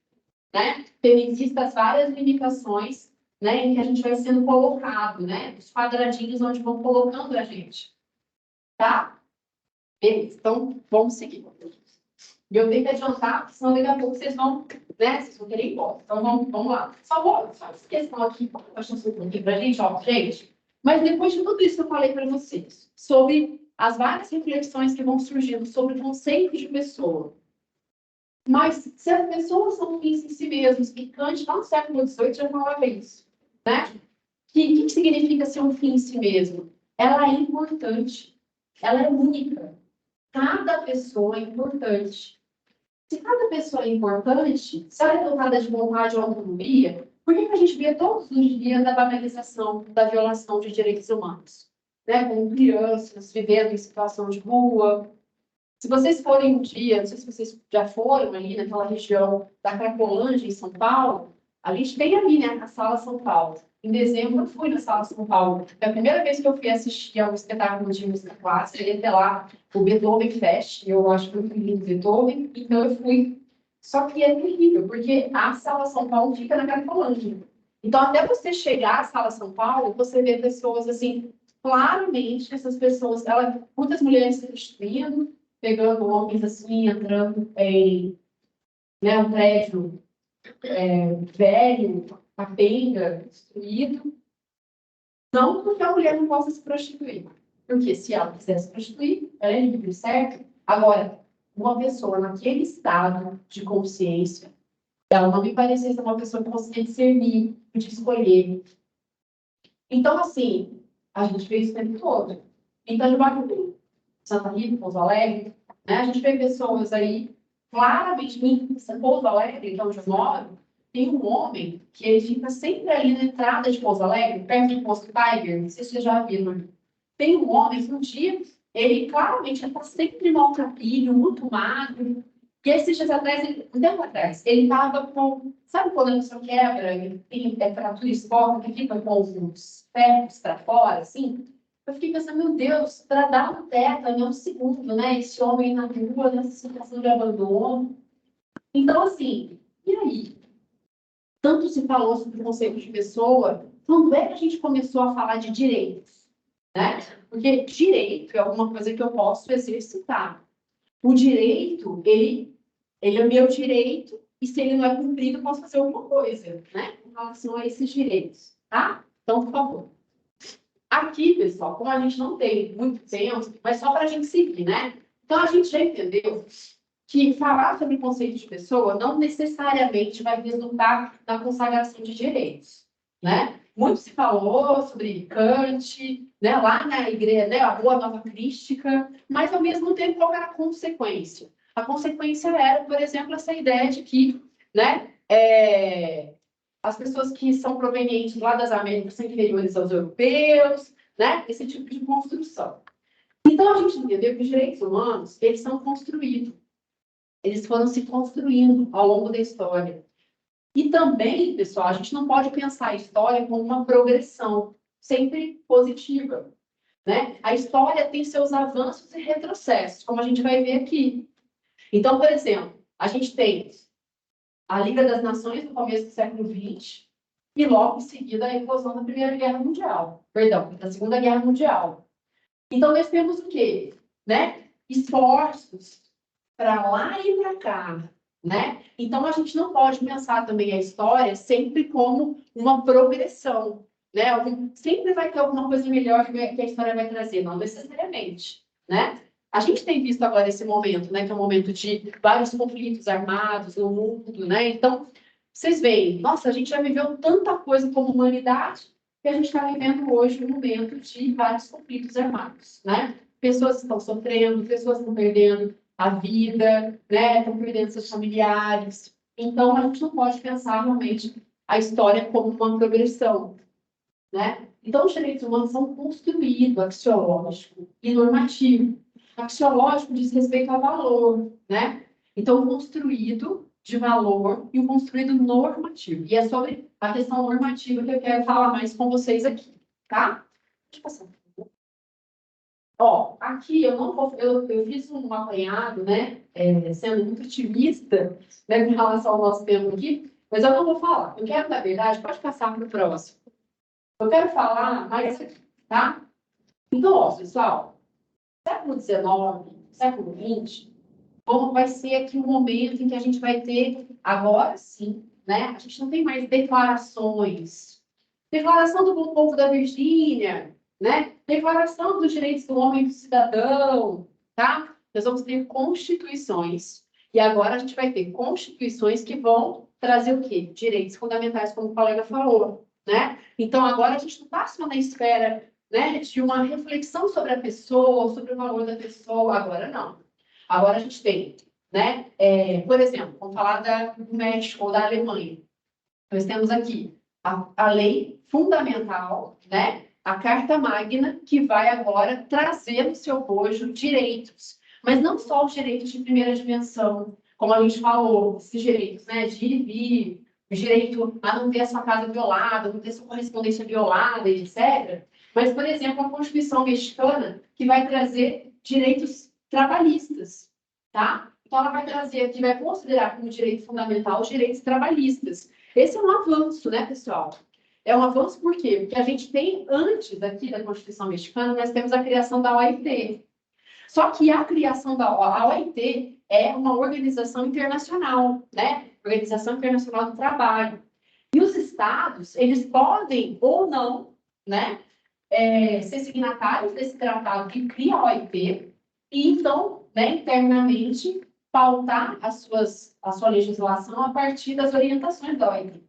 Né? Existem as várias limitações, né, em que a gente vai sendo colocado, né? Os quadradinhos onde vão colocando a gente. Tá? Beleza, então vamos seguir. E eu tenho que adiantar, porque senão daqui a pouco vocês vão, né? Vocês vão querer ir embora. Então vamos lá. Só essa questão aqui, deixa eu um pouquinho pra gente, ó, gente. Mas depois de tudo isso que eu falei para vocês, sobre as várias reflexões que vão surgindo sobre o conceito de pessoa. Mas se as pessoas são fins em si mesmos, e Kant, lá no século XVIII, já falava isso, né? O que significa ser um fim em si mesmo? Ela é importante, ela é única. Cada pessoa é importante. Se cada pessoa é importante, se ela é dotada de vontade ou autonomia, por que a gente vê todos os dias a banalização da violação de direitos humanos? Né? Com crianças vivendo em situação de rua. Se vocês forem um dia, não sei se vocês já foram ali naquela região da Cracolândia, em São Paulo, a gente tem ali, né, a Sala São Paulo. Em dezembro, eu fui na Sala São Paulo. Foi a primeira vez que eu fui assistir a um espetáculo de música clássica, ele ia ter lá o Beethoven Fest, eu acho muito lindo Beethoven, então eu fui. Só que é terrível, porque a Sala São Paulo fica na Cracolândia. Então, até você chegar à Sala São Paulo, você vê pessoas assim, claramente, essas pessoas, muitas mulheres se prostituindo, pegando homens assim, entrando em, né, um prédio velho, capenga, destruído. Não porque a mulher não possa se prostituir. Porque se ela quiser se prostituir, ela é livre, certo? Agora, uma pessoa naquele estado de consciência, ela não me parecia ser uma pessoa que conseguia discernir, de escolher. Então, assim, a gente vê isso o tempo todo. Então, de Bauru, Santa Rita, Pouso Alegre, né? A gente vê pessoas aí, claramente, em Pouso Alegre, que é onde eu moro, tem um homem que ele fica sempre ali na entrada de Pouso Alegre, perto do posto Tiger, não sei se vocês já viram. Tem um homem que um dia, ele claramente está sempre maltrapilho, muito magro. E esses dias atrás, um tempo atrás, ele estava com, sabe quando a pessoa quebra, ele tem fratura exposta, que fica com os ferros para fora, assim? eu fiquei pensando, meu Deus, para dar um teto em um segundo, né? Esse homem na rua, nessa situação de abandono. Então, assim, e aí? Tanto se falou sobre o conceito de pessoa, quando é que a gente começou a falar de direitos? Né? Porque direito é alguma coisa que eu posso exercitar. O direito, ele é meu direito, e se ele não é cumprido, eu posso fazer alguma coisa, né? Com relação a esses direitos, tá? Então, por favor. Aqui, pessoal, como a gente não tem muito tempo, mas só para a gente seguir, né? Então, a gente já entendeu que falar sobre o conceito de pessoa não necessariamente vai resultar na consagração de direitos, né? Muito se falou sobre Kant, né, lá na igreja, né, a Boa Nova Crística, mas, ao mesmo tempo, qual era a consequência? A consequência era, por exemplo, essa ideia de que, né, as pessoas que são provenientes lá das Américas são inferiores aos europeus, né, esse tipo de construção. Então, a gente entendeu que os direitos humanos, eles são construídos. Eles foram se construindo ao longo da história. E também, pessoal, a gente não pode pensar a história como uma progressão sempre positiva, né? A história tem seus avanços e retrocessos, como a gente vai ver aqui. Então, por exemplo, a gente tem a Liga das Nações no começo do século XX e logo em seguida a eclosão da Primeira Guerra Mundial, perdão, da Segunda Guerra Mundial. Então, nós temos o quê? Né? Esforços para lá e para cá, né? Então, a gente não pode pensar também a história sempre como uma progressão, né? Sempre vai ter alguma coisa melhor que a história vai trazer, não necessariamente, né? A gente tem visto agora esse momento, né? Que é um momento de vários conflitos armados no mundo, né? Então, vocês veem, nossa, a gente já viveu tanta coisa como humanidade que a gente está vivendo hoje um momento de vários conflitos armados, né? Pessoas estão sofrendo, pessoas estão perdendo a vida, né? Estão perdendo seus familiares. Então, a gente não pode pensar realmente a história como uma progressão, né? Então, os direitos humanos são construídos, axiológico e normativo. Axiológico diz respeito a valor, né? Então, o construído de valor e o construído normativo. E é sobre a questão normativa que eu quero falar mais com vocês aqui, tá? Deixa eu passar. Ó, aqui eu não vou, eu fiz um apanhado, né, sendo muito otimista, né, com relação ao nosso tempo aqui, mas eu não vou falar. Eu quero, na verdade, pode passar para o próximo. Eu quero falar mais aqui, tá? Então, ó, pessoal, século XIX, século XX, como vai ser aqui o momento em que a gente vai ter, agora sim, né, a gente não tem mais declarações. Declaração do Bom Povo da Virgínia, né? Declaração dos Direitos do Homem e do Cidadão, tá? Nós vamos ter constituições, e agora a gente vai ter constituições que vão trazer o quê? Direitos fundamentais, como o colega falou, né? Então, agora a gente não está só na esfera, né, de uma reflexão sobre a pessoa, sobre o valor da pessoa, agora não. Agora a gente tem, né, por exemplo, vamos falar do México ou da Alemanha. Nós temos aqui a lei fundamental, né? A Carta Magna, que vai agora trazer no seu bojo direitos, mas não só os direitos de primeira dimensão, como a gente falou, esses direitos, né? De ir e vir, o direito a não ter a sua casa violada, não ter sua correspondência violada, etc. Mas, por exemplo, a Constituição mexicana, que vai trazer direitos trabalhistas, tá? Então, ela vai trazer aqui, vai considerar como direito fundamental os direitos trabalhistas. Esse é um avanço, né, pessoal? É um avanço por quê? Porque a gente tem, antes aqui da Constituição Mexicana, nós temos a criação da OIT. Só que a criação da OIT é uma organização internacional, né? Organização Internacional do Trabalho. E os estados, eles podem ou não, né, ser signatários desse tratado que cria a OIT e, então, né, internamente, pautar a sua legislação a partir das orientações da OIT.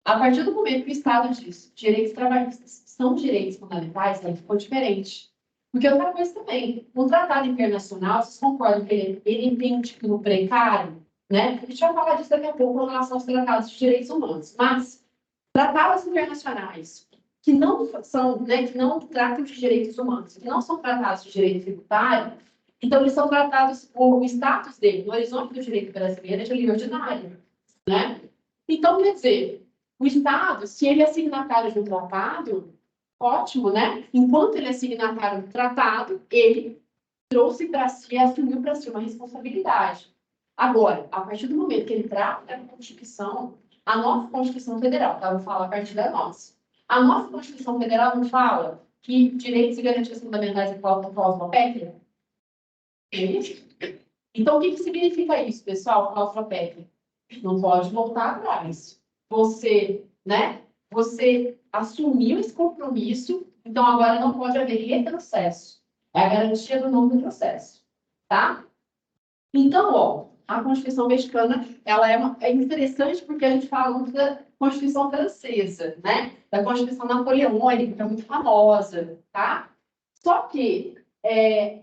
A partir do momento que o Estado diz direitos trabalhistas são direitos fundamentais, aí ficou diferente. Porque outra coisa também, um tratado internacional, vocês concordam que ele tem um título precário, né? A gente vai falar disso daqui a pouco com relação aos tratados de direitos humanos. Mas tratados internacionais que não são, né, que não tratam de direitos humanos, que não são tratados de direito tributário, então eles são tratados, o status dele, no horizonte do direito brasileiro, é de lei ordinária, né? Então, quer dizer, o Estado, se ele é signatário de um tratado, ótimo, né? Enquanto ele é signatário do tratado, ele trouxe para si, assumiu para si uma responsabilidade. Agora, a partir do momento que ele trata a Constituição, a nossa Constituição Federal, tá? Eu vou falar a partir da nossa. A nossa Constituição Federal não fala que direitos e garantias fundamentais e cláusula pétrea? Então, o que significa isso, pessoal, cláusula pétrea? Não pode voltar atrás. Você, né? Você assumiu esse compromisso, então agora não pode haver retrocesso. É a garantia do não retrocesso, tá? Então, ó, a Constituição mexicana, ela é interessante porque a gente fala muito da Constituição francesa, né? Da Constituição napoleônica, que é muito famosa, tá? Só que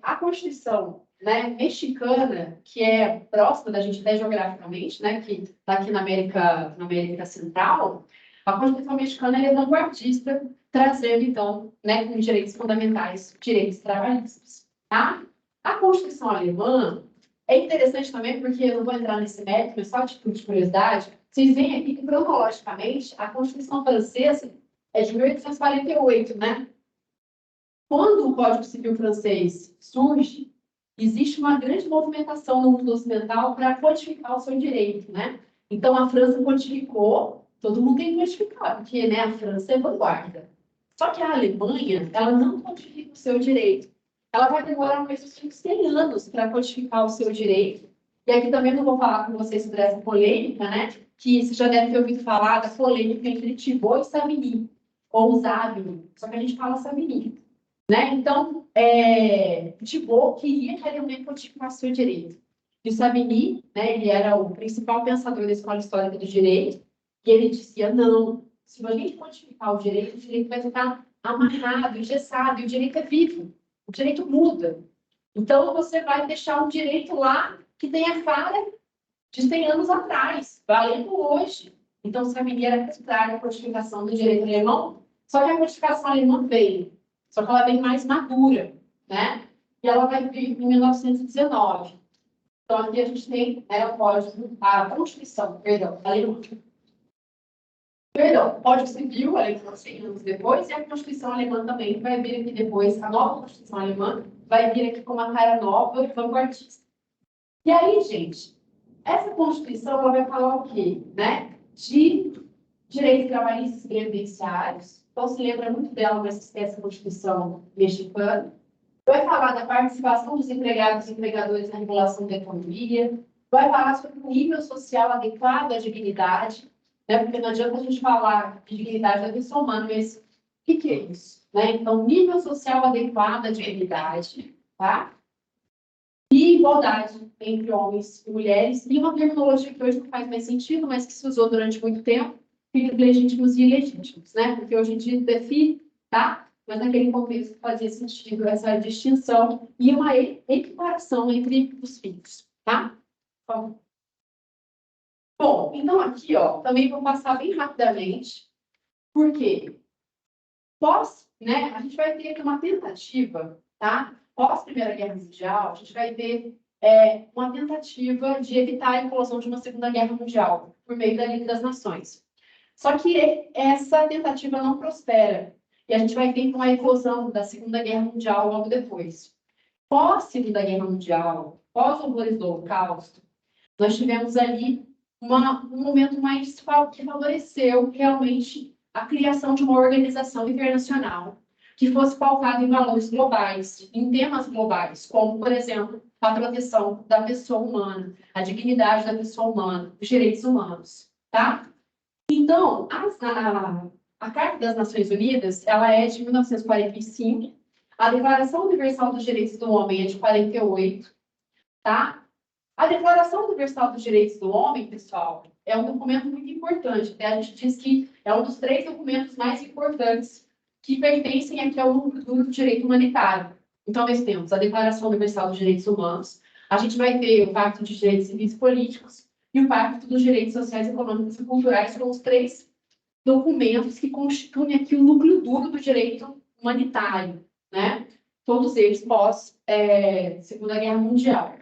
a Constituição, né, mexicana, que é próxima da gente até geograficamente, né, que está aqui na América Central, a Constituição mexicana é vanguardista, trazendo, então, né, com direitos fundamentais, direitos trabalhistas, tá? A Constituição alemã é interessante também, porque eu não vou entrar nesse mérito, mas só de curiosidade, vocês veem aqui que, cronologicamente, a Constituição francesa é de 1848, né? Quando o Código Civil francês surge, existe uma grande movimentação no mundo ocidental para codificar o seu direito, né? Então, a França codificou, todo mundo tem que codificar, porque, né, a França é vanguarda. Só que a Alemanha, ela não codifica o seu direito. Ela vai demorar mais de 100 anos para codificar o seu direito. E aqui também não vou falar com vocês sobre essa polêmica, né? Que você já deve ter ouvido falar da polêmica entre Thibault e Savigny, ou Savigny, só que a gente fala Savigny, né? Então, Thibault queria que a Alemanha codificasse o seu direito. E o Savigny, né, ele era o principal pensador da escola histórica do direito, e ele dizia, não, se a gente codificar o direito vai ficar amarrado, engessado, e o direito é vivo. O direito muda. Então, você vai deixar um direito lá que tem a cara de 100 anos atrás, valendo hoje. Então, Savigny era contrário à codificação do direito alemão, só que a codificação alemã veio. Só que ela vem mais madura, né? E ela vai vir em 1919. Então, aqui a gente tem o Código, a Constituição, alemã. Perdão, o Código Civil, alemão, 100 anos depois, e a Constituição Alemã também vai vir aqui depois, a nova Constituição Alemã vai vir aqui com uma cara nova e vanguardista. E aí, gente, essa Constituição ela vai falar o quê? Né? De direitos trabalhistas e previdenciários. Então, se lembra muito dela, mas esquece a Constituição mexicana. Vai falar da participação dos empregados e empregadores na regulação da economia. Vai falar sobre o nível social adequado à dignidade, né? Porque não adianta a gente falar de dignidade da pessoa humana, mas o que é isso? Né? Então, nível social adequado à dignidade, tá? E igualdade entre homens e mulheres, e uma terminologia que hoje não faz mais sentido, mas que se usou durante muito tempo, filhos legítimos e ilegítimos, né? Porque hoje em dia define, tá? Mas naquele contexto fazia sentido essa distinção e uma equiparação entre os filhos, tá? Por favor. Bom, então aqui, ó, também vou passar bem rapidamente, porque né, a gente vai ter uma tentativa, tá? Pós Primeira Guerra Mundial, a gente vai ter uma tentativa de evitar a eclosão de uma Segunda Guerra Mundial, por meio da Liga das Nações. Só que essa tentativa não prospera, e a gente vai ter então a eclosão da Segunda Guerra Mundial logo depois. Pós Segunda Guerra Mundial, pós horrores do Holocausto, nós tivemos ali um momento mais que favoreceu realmente a criação de uma organização internacional que fosse pautada em valores globais, em temas globais, como, por exemplo, a proteção da pessoa humana, a dignidade da pessoa humana, os direitos humanos, tá? Então, a Carta das Nações Unidas, ela é de 1945, a Declaração Universal dos Direitos do Homem é de 48, tá? A Declaração Universal dos Direitos do Homem, pessoal, é um documento muito importante. Até a gente diz que é um dos 3 documentos mais importantes que pertencem aqui ao núcleo do direito humanitário. Então, nós temos a Declaração Universal dos Direitos Humanos, a gente vai ter o Pacto de Direitos Civis e Políticos e o Pacto dos Direitos Sociais, Econômicos e Culturais, são os 3 documentos que constituem aqui o núcleo duro do direito humanitário, né? Todos eles pós Segunda Guerra Mundial.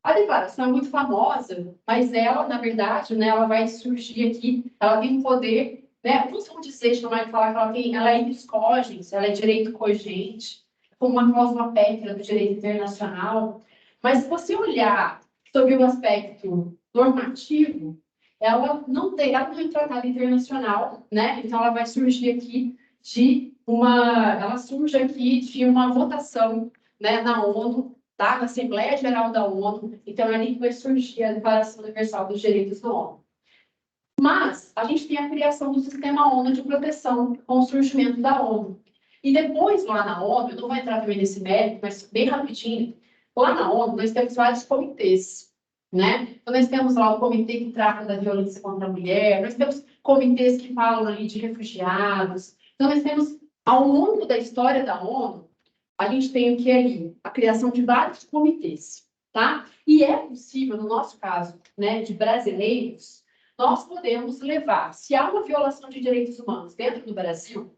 A declaração é muito famosa, mas ela, na verdade, né, ela vai surgir aqui, ela tem um poder né? Alguns vão dizer, chamar de falar que ela é indiscógens, ela é direito cogente, como uma cláusula pétrea do direito internacional. Mas se você olhar sobre o aspecto normativo, ela não é um tratado internacional, né? Então ela vai surgir aqui ela surge aqui de uma votação, né, na ONU, tá? Na Assembleia Geral da ONU. Então é ali que vai surgir a Declaração Universal dos Direitos da ONU. Mas a gente tem a criação do Sistema ONU de Proteção com o surgimento da ONU. E depois, lá na ONU, eu não vou entrar também nesse mérito, mas bem rapidinho, lá na ONU nós temos vários comitês, né? Então, nós temos lá o comitê que trata da violência contra a mulher, nós temos comitês que falam ali de refugiados. Então, nós temos, ao longo da história da ONU, a gente tem o que ali? A criação de vários comitês, tá? E é possível, no nosso caso, né, de brasileiros, nós podemos levar, se há uma violação de direitos humanos dentro do Brasil,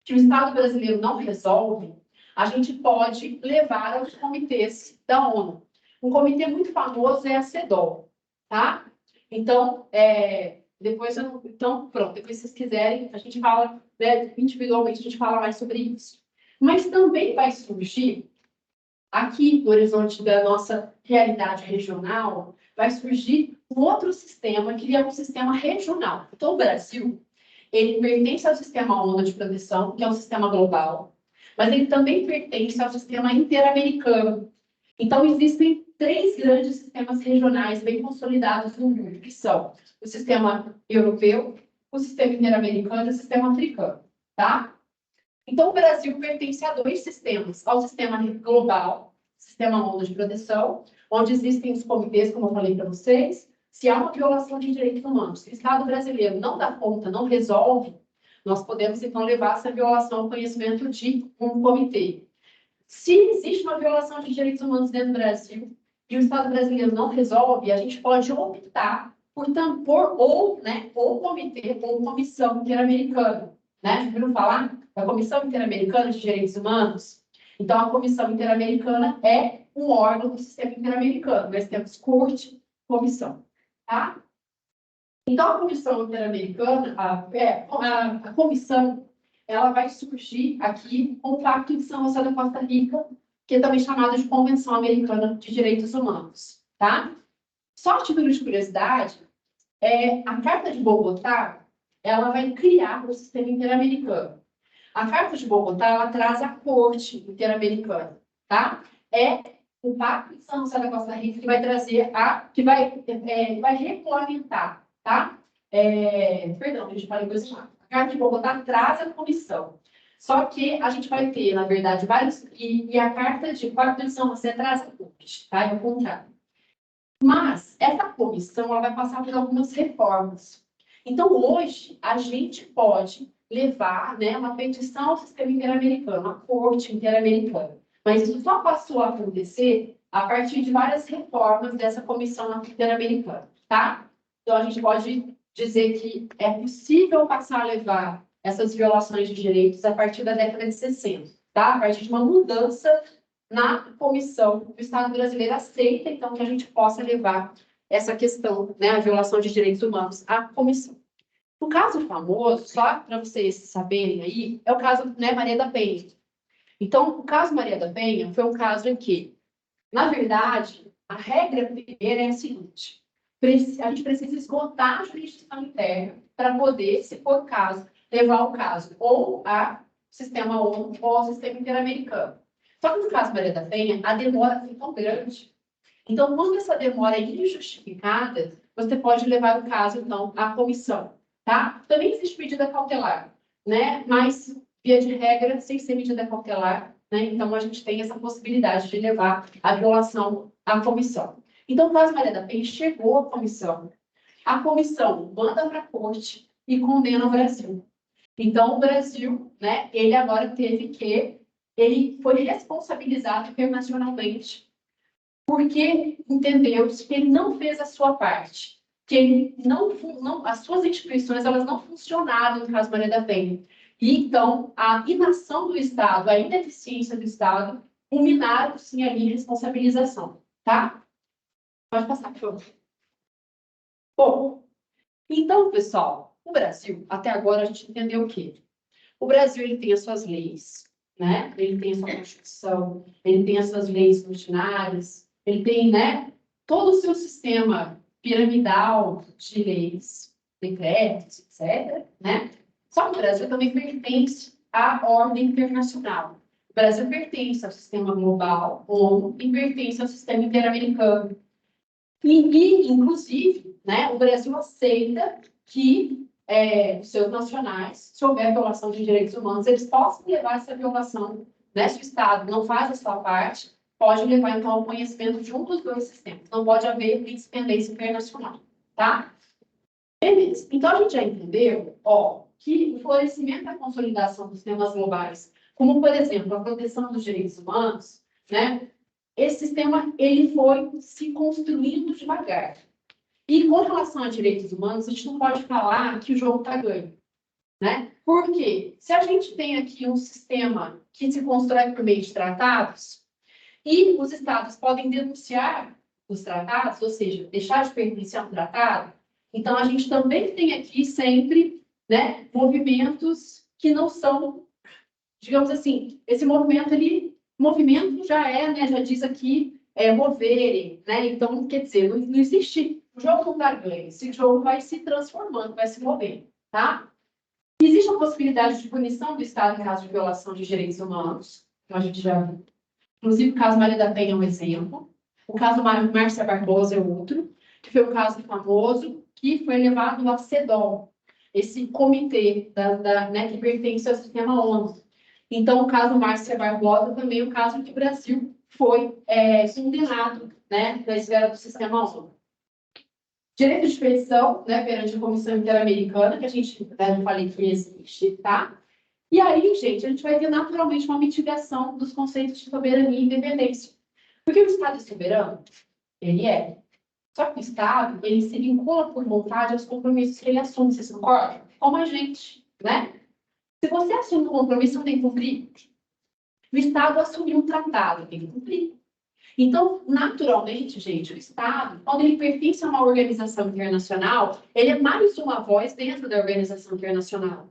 que o Estado brasileiro não resolve, a gente pode levar aos comitês da ONU. Um comitê muito famoso é a CEDAW, tá? Então, pronto, depois se vocês quiserem, a gente fala, né, individualmente, a gente fala mais sobre isso. Mas também vai surgir, aqui no horizonte da nossa realidade regional, vai surgir um outro sistema, que é um sistema regional. Então, o Brasil, ele pertence ao sistema ONU de proteção, que é um sistema global, mas ele também pertence ao sistema interamericano. Então, existem 3 grandes sistemas regionais bem consolidados no mundo, que são o sistema europeu, o sistema interamericano e o sistema africano, tá? Então, o Brasil pertence a 2 sistemas, ao sistema global, sistema ONU de proteção, onde existem os comitês, como eu falei para vocês. Se há uma violação de direitos humanos, se o Estado brasileiro não dá conta, não resolve, nós podemos, então, levar essa violação ao conhecimento de um comitê. Se existe uma violação de direitos humanos dentro do Brasil e o Estado brasileiro não resolve, a gente pode optar ou comitê ou comissão interamericana. Né? Já ouviram falar da Comissão Interamericana de Direitos Humanos? Então, a Comissão Interamericana é um órgão do sistema interamericano. Nós temos corte, comissão. Tá? Então, a Comissão Interamericana, a comissão, ela vai surgir aqui com o Pacto de São José da Costa Rica, que é também chamado de Convenção Americana de Direitos Humanos. Tá? Só a título de curiosidade, a Carta de Bogotá, ela vai criar o sistema interamericano. A Carta de Bogotá, ela traz a Corte Interamericana, tá? É o Pacto de São José da Costa Rica que vai trazer vai regulamentar, tá? Perdão, a gente falou coisa errada. A Carta de Bogotá traz a comissão. Só que a gente vai ter, na verdade, vários... E a Carta de Pacto de São José traz a Corte, tá? É o contrário. Mas essa comissão ela vai passar por algumas reformas. Então, hoje, a gente pode levar, né, uma petição ao sistema interamericano, à Corte Interamericana. Mas isso só passou a acontecer a partir de várias reformas dessa comissão interamericana, tá? Então, a gente pode dizer que é possível passar a levar essas violações de direitos a partir da década de 60, tá? A partir de uma mudança na comissão, o Estado brasileiro aceita, então, que a gente possa levar essa questão, né, a violação de direitos humanos à comissão. O caso famoso, só para vocês saberem aí, é o caso, né, Maria da Penha. Então, o caso Maria da Penha foi um caso em que, na verdade, a regra primeira é a seguinte: a gente precisa esgotar a jurisdição interna para poder, se for o caso, levar o caso ou ao sistema ONU ou ao sistema interamericano. Só que no caso Maria da Penha, a demora foi tão grande. Então, quando essa demora é injustificada, você pode levar o caso, então, à comissão, tá? Também existe medida cautelar, né? Mas, via de regra, sem ser medida cautelar, né? Então, a gente tem essa possibilidade de levar a violação à comissão. Então, o caso Maria da Penha chegou à comissão. A comissão manda para a corte e condena o Brasil. Então, o Brasil, né? Ele agora ele foi responsabilizado internacionalmente porque entendeu-se que ele não fez a sua parte, que ele as suas instituições elas não funcionaram no caso Maria da Penha. E, então, a inação do Estado, a ineficiência do Estado, culminaram, sim, ali em responsabilização, tá? Pode passar, por favor. Bom, então, pessoal, O Brasil, até agora, a gente entendeu o quê? O Brasil, ele tem as suas leis, né? Ele tem a sua Constituição, ele tem as suas leis ordinárias, ele tem, né, todo o seu sistema piramidal de leis, decretos, etc., né? Só que o Brasil também pertence à ordem internacional. O Brasil pertence ao sistema global, ONU, e pertence ao sistema interamericano. E, inclusive, né, o Brasil aceita que os seus nacionais, se houver violação de direitos humanos, eles possam levar essa violação, né, se o Estado não faz a sua parte, pode levar, então, ao conhecimento de um dos dois sistemas. Não pode haver independência internacional, tá? Beleza. Então, a gente já entendeu, ó, que o florescimento e a consolidação dos temas globais, como, por exemplo, a proteção dos direitos humanos, né, esse sistema ele foi se construindo devagar. E com relação a direitos humanos, a gente não pode falar que o jogo está ganho, né? Porque se a gente tem aqui um sistema que se constrói por meio de tratados, e os estados podem denunciar os tratados, ou seja, deixar de pertencer a um tratado, então a gente também tem aqui sempre, né, movimentos que não são, digamos assim, esse movimento movimento já né, já diz aqui, moverem, né? Então, quer dizer, não existe o jogo não dá ganho, esse jogo vai se transformando, vai se movendo, tá? Existe a possibilidade de punição do Estado em caso de violação de direitos humanos, então a gente já viu. Inclusive, o caso Maria da Penha é um exemplo. O caso Márcia Barbosa é outro, que foi um caso famoso, que foi levado à CEDAW, esse comitê né, que pertence ao sistema ONU. Então, o caso Márcia Barbosa também é um caso que o Brasil foi condenado, né, na esfera do sistema ONU. Direito de petição, né, perante a Comissão Interamericana, que a gente, não falei que existe, tá? E aí, gente, a gente vai ter naturalmente uma mitigação dos conceitos de soberania e independência. Porque o Estado é soberano? Ele é. Só que o Estado, ele se vincula por vontade aos compromissos que ele assume, vocês concordam? Como a gente, né? Se você assume um compromisso, você tem que cumprir. O Estado assumiu um tratado, tem que cumprir. Então, naturalmente, gente, o Estado, quando ele pertence a uma organização internacional, ele é mais uma voz dentro da organização internacional.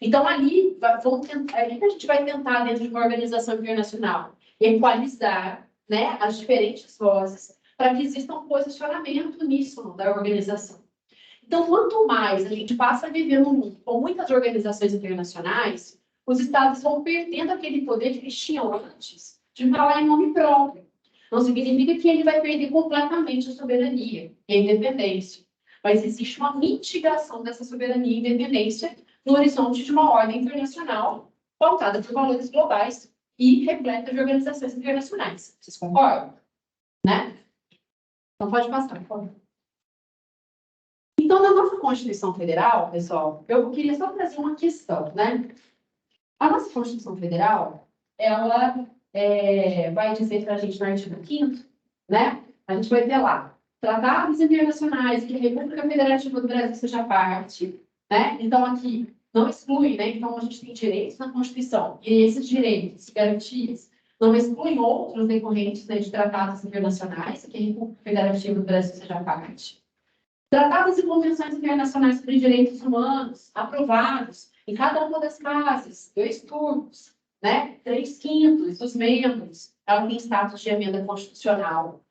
Então, ali, a gente vai tentar, dentro de uma organização internacional, equalizar, né, as diferentes vozes, para que exista um posicionamento nisso da organização. Então, quanto mais a gente passa a viver num mundo com muitas organizações internacionais, os Estados vão perdendo aquele poder que eles tinham antes de falar em nome próprio. Não significa que ele vai perder completamente a soberania e a independência, mas existe uma mitigação dessa soberania e independência no horizonte de uma ordem internacional pautada por valores globais e repleta de organizações internacionais. Vocês concordam? Né? Então, pode passar, por favor. Então, na nossa Constituição Federal, pessoal, eu queria só trazer uma questão, né? A nossa Constituição Federal, ela vai dizer para a gente no artigo 5º, né? A gente vai ter lá, tratados internacionais que a República Federativa do Brasil seja parte, né? Então, aqui, não exclui, né? Então, a gente tem direitos na Constituição, e esses direitos, garantias, não excluem outros decorrentes, né, de tratados internacionais que a República Federativa do Brasil seja parte. Tratados e convenções internacionais sobre direitos humanos, aprovados em cada uma das casas, 2 turnos, né? 3/5 dos membros, ela tem status de emenda constitucional.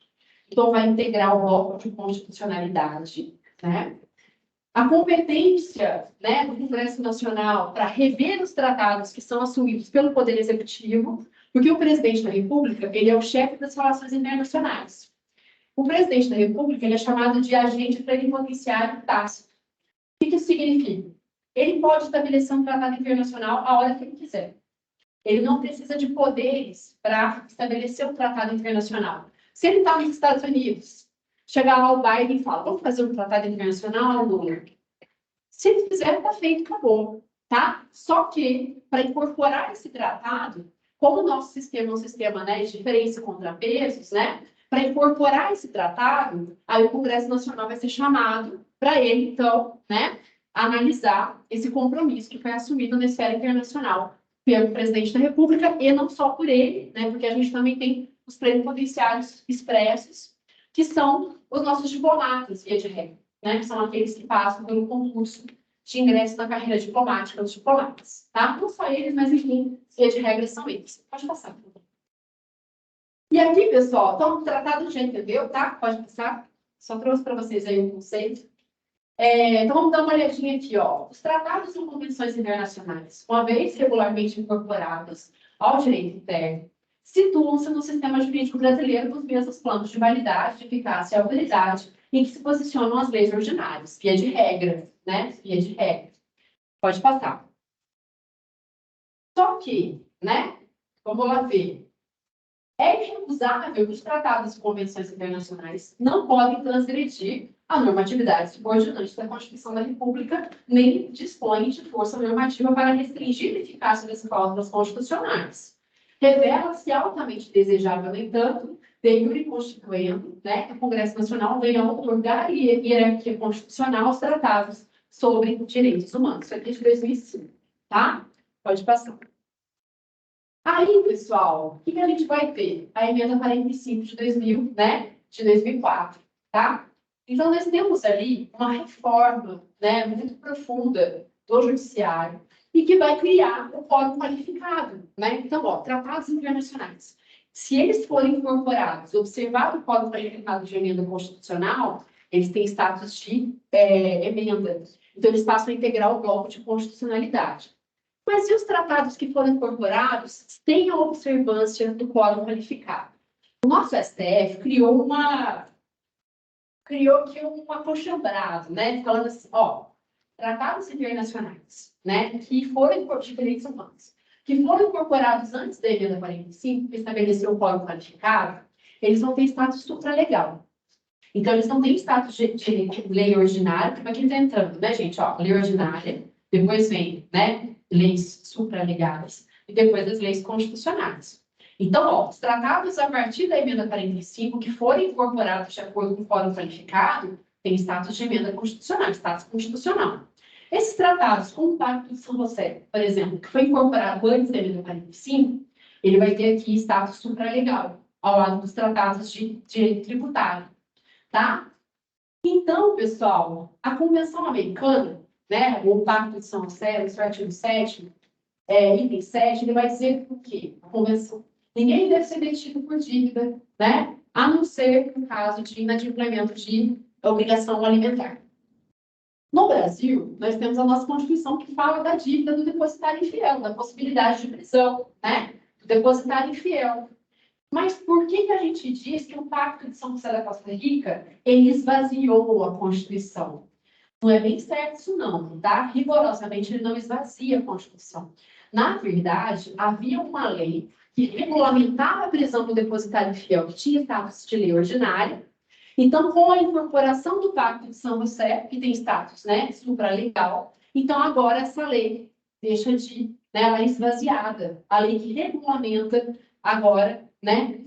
Então, vai integrar o bloco de constitucionalidade, né? A competência, né, do Congresso Nacional para rever os tratados que são assumidos pelo Poder Executivo, porque o presidente da República, ele é o chefe das relações internacionais. O presidente da República, ele é chamado de agente plenipotenciário tácito. O que isso significa? Ele pode estabelecer um tratado internacional a hora que ele quiser. Ele não precisa de poderes para estabelecer um tratado internacional. Se ele está nos Estados Unidos, chegar lá o Biden e falar, vamos fazer um tratado internacional, Lula? Se ele fizer, está feito, acabou. Tá? Só que, para incorporar esse tratado, como o nosso sistema é um sistema, né, de diferença e contrapesos, né? Para incorporar esse tratado, aí o Congresso Nacional vai ser chamado para ele, então, né, analisar esse compromisso que foi assumido na esfera internacional pelo presidente da República, e não só por ele, né, porque a gente também tem os plenipotenciários expressos, que são os nossos diplomatas, via de regra, né, que são aqueles que passam pelo concurso de ingresso na carreira diplomática dos diplomatas, tá? Não só eles, mas enfim, via de regra são eles. Pode passar. E aqui, pessoal, então o tratado já entendeu, tá? Pode passar. Só trouxe para vocês aí um conceito. Então, vamos dar uma olhadinha aqui, ó. Os tratados são convenções internacionais, uma vez regularmente incorporados ao direito interno, situam-se no sistema jurídico brasileiro nos mesmos planos de validade, de eficácia e autoridade em que se posicionam as leis ordinárias, via de regra, né? Via de regra. Pode passar. Só que, né? Vamos lá ver. É irrecusável que os tratados e convenções internacionais não podem transgredir a normatividade subordinante da Constituição da República, nem dispõem de força normativa para restringir a eficácia das cláusulas constitucionais. Revela-se altamente desejável, no entanto, de iure constituindo, né, que o Congresso Nacional venha a outorgar a hierarquia constitucional aos tratados sobre direitos humanos. Isso aqui é de 2005, tá? Pode passar. Aí, pessoal, o que a gente vai ter? A emenda 45 de 2000, né? De 2004, tá? Então, nós temos ali uma reforma, né, muito profunda do judiciário e que vai criar o Código Qualificado, né? Então, ó, tratados internacionais. Se eles forem incorporados, observado o Código Qualificado de emenda constitucional, eles têm status de emenda. Então, eles passam a integrar o bloco de constitucionalidade. Mas e os tratados que foram incorporados têm a observância do Código Qualificado? O nosso STF criou aqui um acochambrado, né? Falando assim, ó, tratados internacionais, né? Que foram de direitos humanos, que foram incorporados antes da emenda 45, que estabeleceu o Código Qualificado, eles vão ter status supralegal. Então, eles não têm status de lei ordinária, como aqui está entrando, né, gente? Ó, lei ordinária, depois vem, né? Leis supralegais e depois as leis constitucionais. Então, ó, os tratados a partir da emenda 45 que forem incorporados de acordo com o Código Qualificado têm status de emenda constitucional, status constitucional. Esses tratados, como o Pacto de São José, por exemplo, que foi incorporado antes da emenda 45, ele vai ter aqui status supralegal, ao lado dos tratados de direito tributário, tá? Então, pessoal, a Convenção Americana, né, o Pacto de São José, o seu artigo 7º, item 7, ele vai dizer o quê? A Convenção. Ninguém deve ser detido por dívida, né, a não ser no caso de inadimplemento de obrigação alimentar. No Brasil, nós temos a nossa Constituição que fala da dívida do depositário infiel, da possibilidade de prisão, né, do depositário infiel. Mas por que a gente diz que o Pacto de São José da Costa Rica, ele esvaziou a Constituição? Não é bem certo isso não, tá? Rigorosamente, ele não esvazia a Constituição. Na verdade, havia uma lei que regulamentava a prisão do depositário infiel, que tinha status de lei ordinária. Então, com a incorporação do Pacto de São José, que tem status, né, supralegal, então agora essa lei deixa de, né, ela é esvaziada. A lei que regulamenta agora, né,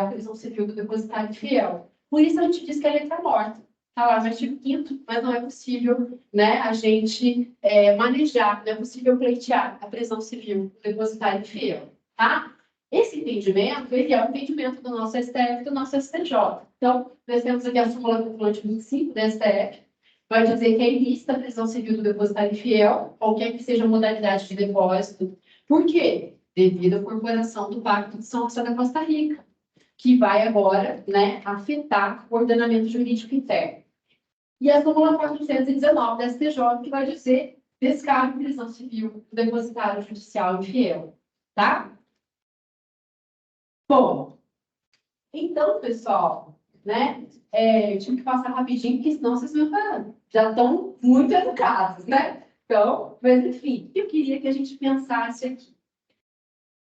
a prisão civil do depositário infiel. Por isso a gente diz que a letra morta. Está lá no artigo 5º, mas não é possível, né, a gente manejar, não é possível pleitear a prisão civil do depositário infiel, tá? Esse entendimento, ele é o entendimento do nosso STF e do nosso STJ. Então, nós temos aqui a súmula vinculante 25 do STF, vai dizer que é ilícita a prisão civil do depositário infiel, qualquer que seja a modalidade de depósito. Por quê? Devido à incorporação do Pacto de São José da Costa Rica, que vai agora, né, afetar o ordenamento jurídico interno. E a súmula 419 da STJ, que vai dizer descargo de prisão civil do depositário judicial infiel, tá? Bom, então, pessoal, né, eu tive que passar rapidinho, porque senão vocês já estão muito educados, né? Então, mas enfim, eu queria que a gente pensasse aqui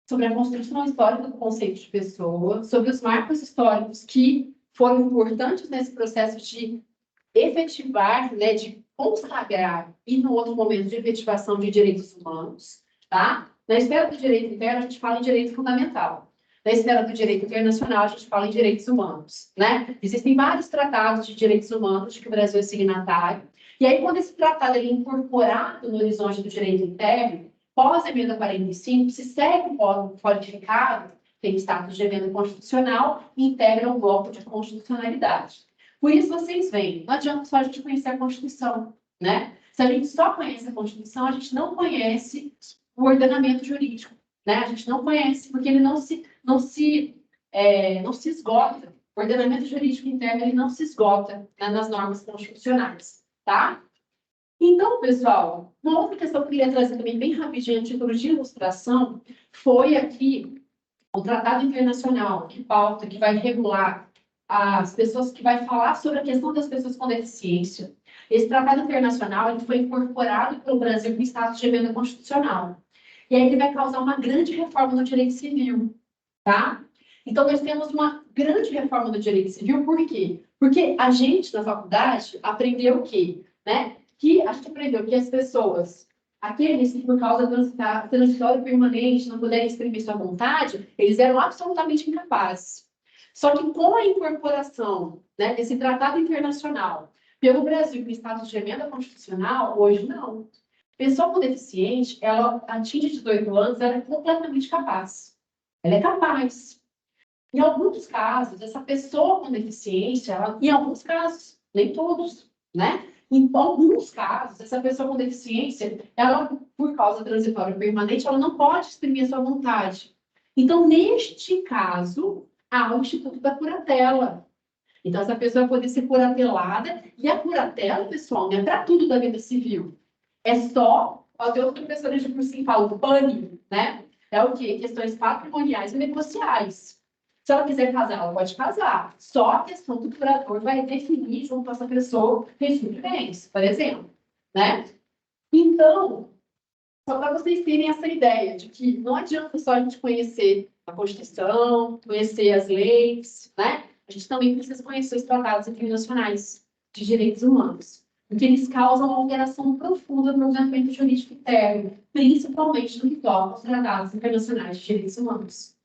sobre a construção histórica do conceito de pessoa, sobre os marcos históricos que foram importantes nesse processo de efetivar, né, de consagrar e, no outro momento, de efetivação de direitos humanos, tá? Na esfera do direito interno, a gente fala em direito fundamental. Na esfera do direito internacional, a gente fala em direitos humanos, né? Existem vários tratados de direitos humanos de que o Brasil é signatário. E aí, quando esse tratado é incorporado no horizonte do direito interno, pós-emenda 45, se segue o Código Qualificado, tem status de emenda constitucional e integra o bloco de constitucionalidade. Por isso, vocês veem, não adianta só a gente conhecer a Constituição, né? Se a gente só conhece a Constituição, a gente não conhece o ordenamento jurídico, né? A gente não conhece, porque ele não se esgota. O ordenamento jurídico interno, ele não se esgota, né, nas normas constitucionais, tá? Então, pessoal, uma outra questão que eu queria trazer também bem rapidinho, a título de ilustração, foi aqui o Tratado Internacional, que pauta, que vai regular as pessoas, que vai falar sobre a questão das pessoas com deficiência. Esse Tratado Internacional, ele foi incorporado pelo Brasil com status de emenda constitucional. E aí ele vai causar uma grande reforma no direito civil, tá? Então, nós temos uma grande reforma do direito civil, por quê? Porque a gente, na faculdade, aprendeu o quê? Né? Que a gente aprendeu que as pessoas, aqueles que por causa transitória permanente não puderem exprimir sua vontade, eles eram absolutamente incapazes. Só que com a incorporação, né, desse tratado internacional pelo Brasil com status de emenda constitucional, hoje não. Pessoa com deficiente, ela atinge 18 anos, ela é completamente capaz. Ela é capaz. Em alguns casos, essa pessoa com deficiência, em alguns casos, nem todos, né? Em alguns casos, essa pessoa com deficiência, ela, por causa transitória permanente, ela não pode exprimir a sua vontade. Então, neste caso, há o Instituto da Curatela. Então, essa pessoa vai poder ser curatelada, e a curatela, pessoal, não é para tudo da vida civil. É só, até outros professores de cursinho falam, PANI, né? É o quê? Questões patrimoniais e negociais. Se ela quiser casar, ela pode casar. Só a questão do curador vai definir junto com essa pessoa regime de bens, por exemplo, né? Então, só para vocês terem essa ideia de que não adianta só a gente conhecer a Constituição, conhecer as leis, né? A gente também precisa conhecer os tratados internacionais de direitos humanos, porque eles causam uma alteração profunda no ordenamento jurídico interno, principalmente no que toca aos tratados internacionais de direitos humanos.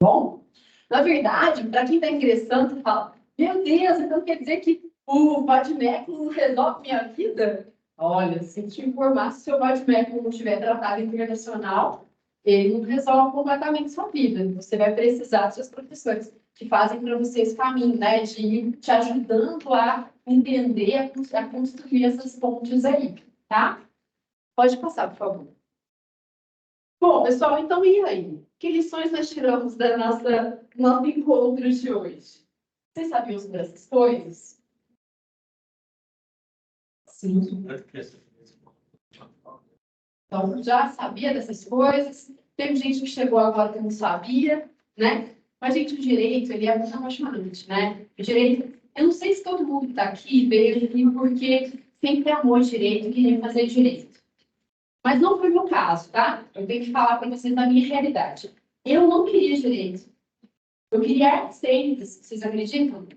Bom, na verdade, para quem está ingressando, fala, meu Deus, então quer dizer que o Vadmec não resolve minha vida? Olha, se te informar, se o seu Vadmec não tiver tratado internacional, ele não resolve completamente sua vida. Você vai precisar dos seus professores, que fazem para você esse caminho, né, de ir te ajudando a entender, a construir essas pontes aí, tá? Pode passar, por favor. Bom, pessoal, então e aí? Que lições nós tiramos da nosso encontro de hoje? Vocês sabiam sobre essas coisas? Sim. Então, já sabia dessas coisas. Teve gente que chegou agora que não sabia, né? Mas, gente, o direito, ele é muito apaixonante, né? O direito, eu não sei se todo mundo que está aqui veio aqui porque sempre amou direito e queria fazer direito. Mas não foi o meu caso, tá? Eu tenho que falar para vocês da minha realidade. Eu não queria direito. Eu queria artes cênicas, vocês acreditam?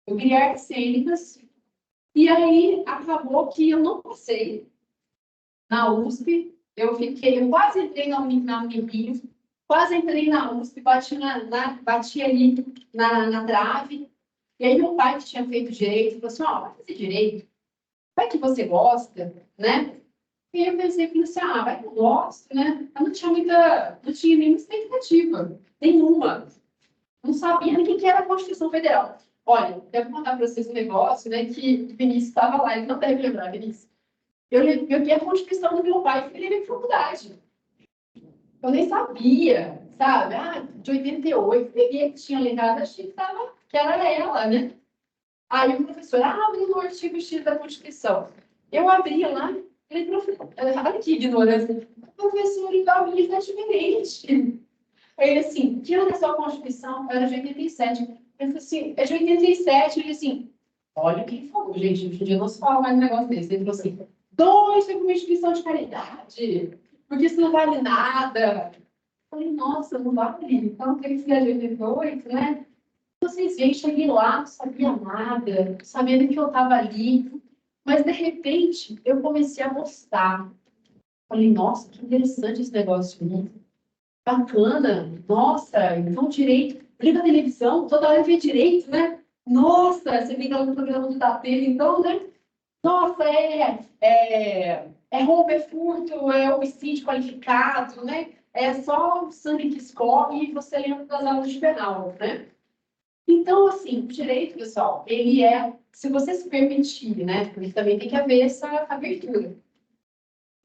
Eu queria artes cênicas. E aí, acabou que eu não passei na USP. Eu quase entrei na Unirio, quase entrei na USP, bati ali na trave. E aí, meu pai, que tinha feito direito, falou assim, ó, vai fazer direito. Vai que você gosta, né? E eu pensei assim, vai que eu gosto, né? Eu não tinha nenhuma expectativa, nenhuma. Não sabia nem o que era a Constituição Federal. Olha, devo contar para vocês um negócio, né, que o Vinícius estava lá, ele não deve lembrar, Vinícius. Eu vi a Constituição do meu pai, ele veio de faculdade. Eu nem sabia, sabe? De 88, peguei que tinha ligado, achei que era ela, né? Aí o professor, abre no artigo X da Constituição. Eu abri lá, ele, olha que ignorância. Professor, igual a minha é diferente. Aí ele assim, que ano é a sua Constituição? Era de 87. Ele falou assim, é de 87. Ele assim, olha o que ele falou, gente. Hoje em dia não se fala mais um negócio desse. Ele falou assim, dois foi uma instituição de caridade, porque isso não vale nada. Eu falei, nossa, não vale. Então tem que ser de 88, né? Vocês veem, cheguei lá, não sabia nada, sabendo que eu estava ali. Mas, de repente, eu comecei a gostar. Falei, nossa, que interessante esse negócio. Bacana. Nossa, então direito. Liga a televisão, toda hora vê direito, né? Nossa, você liga no programa do Datena, então, né? Nossa, é roubo, é furto, é homicídio qualificado, né? É só o sangue que escorre e você lembra das aulas de penal, né? Então, assim, o direito, pessoal, ele é se você se permitir, né? Porque também tem que haver essa abertura.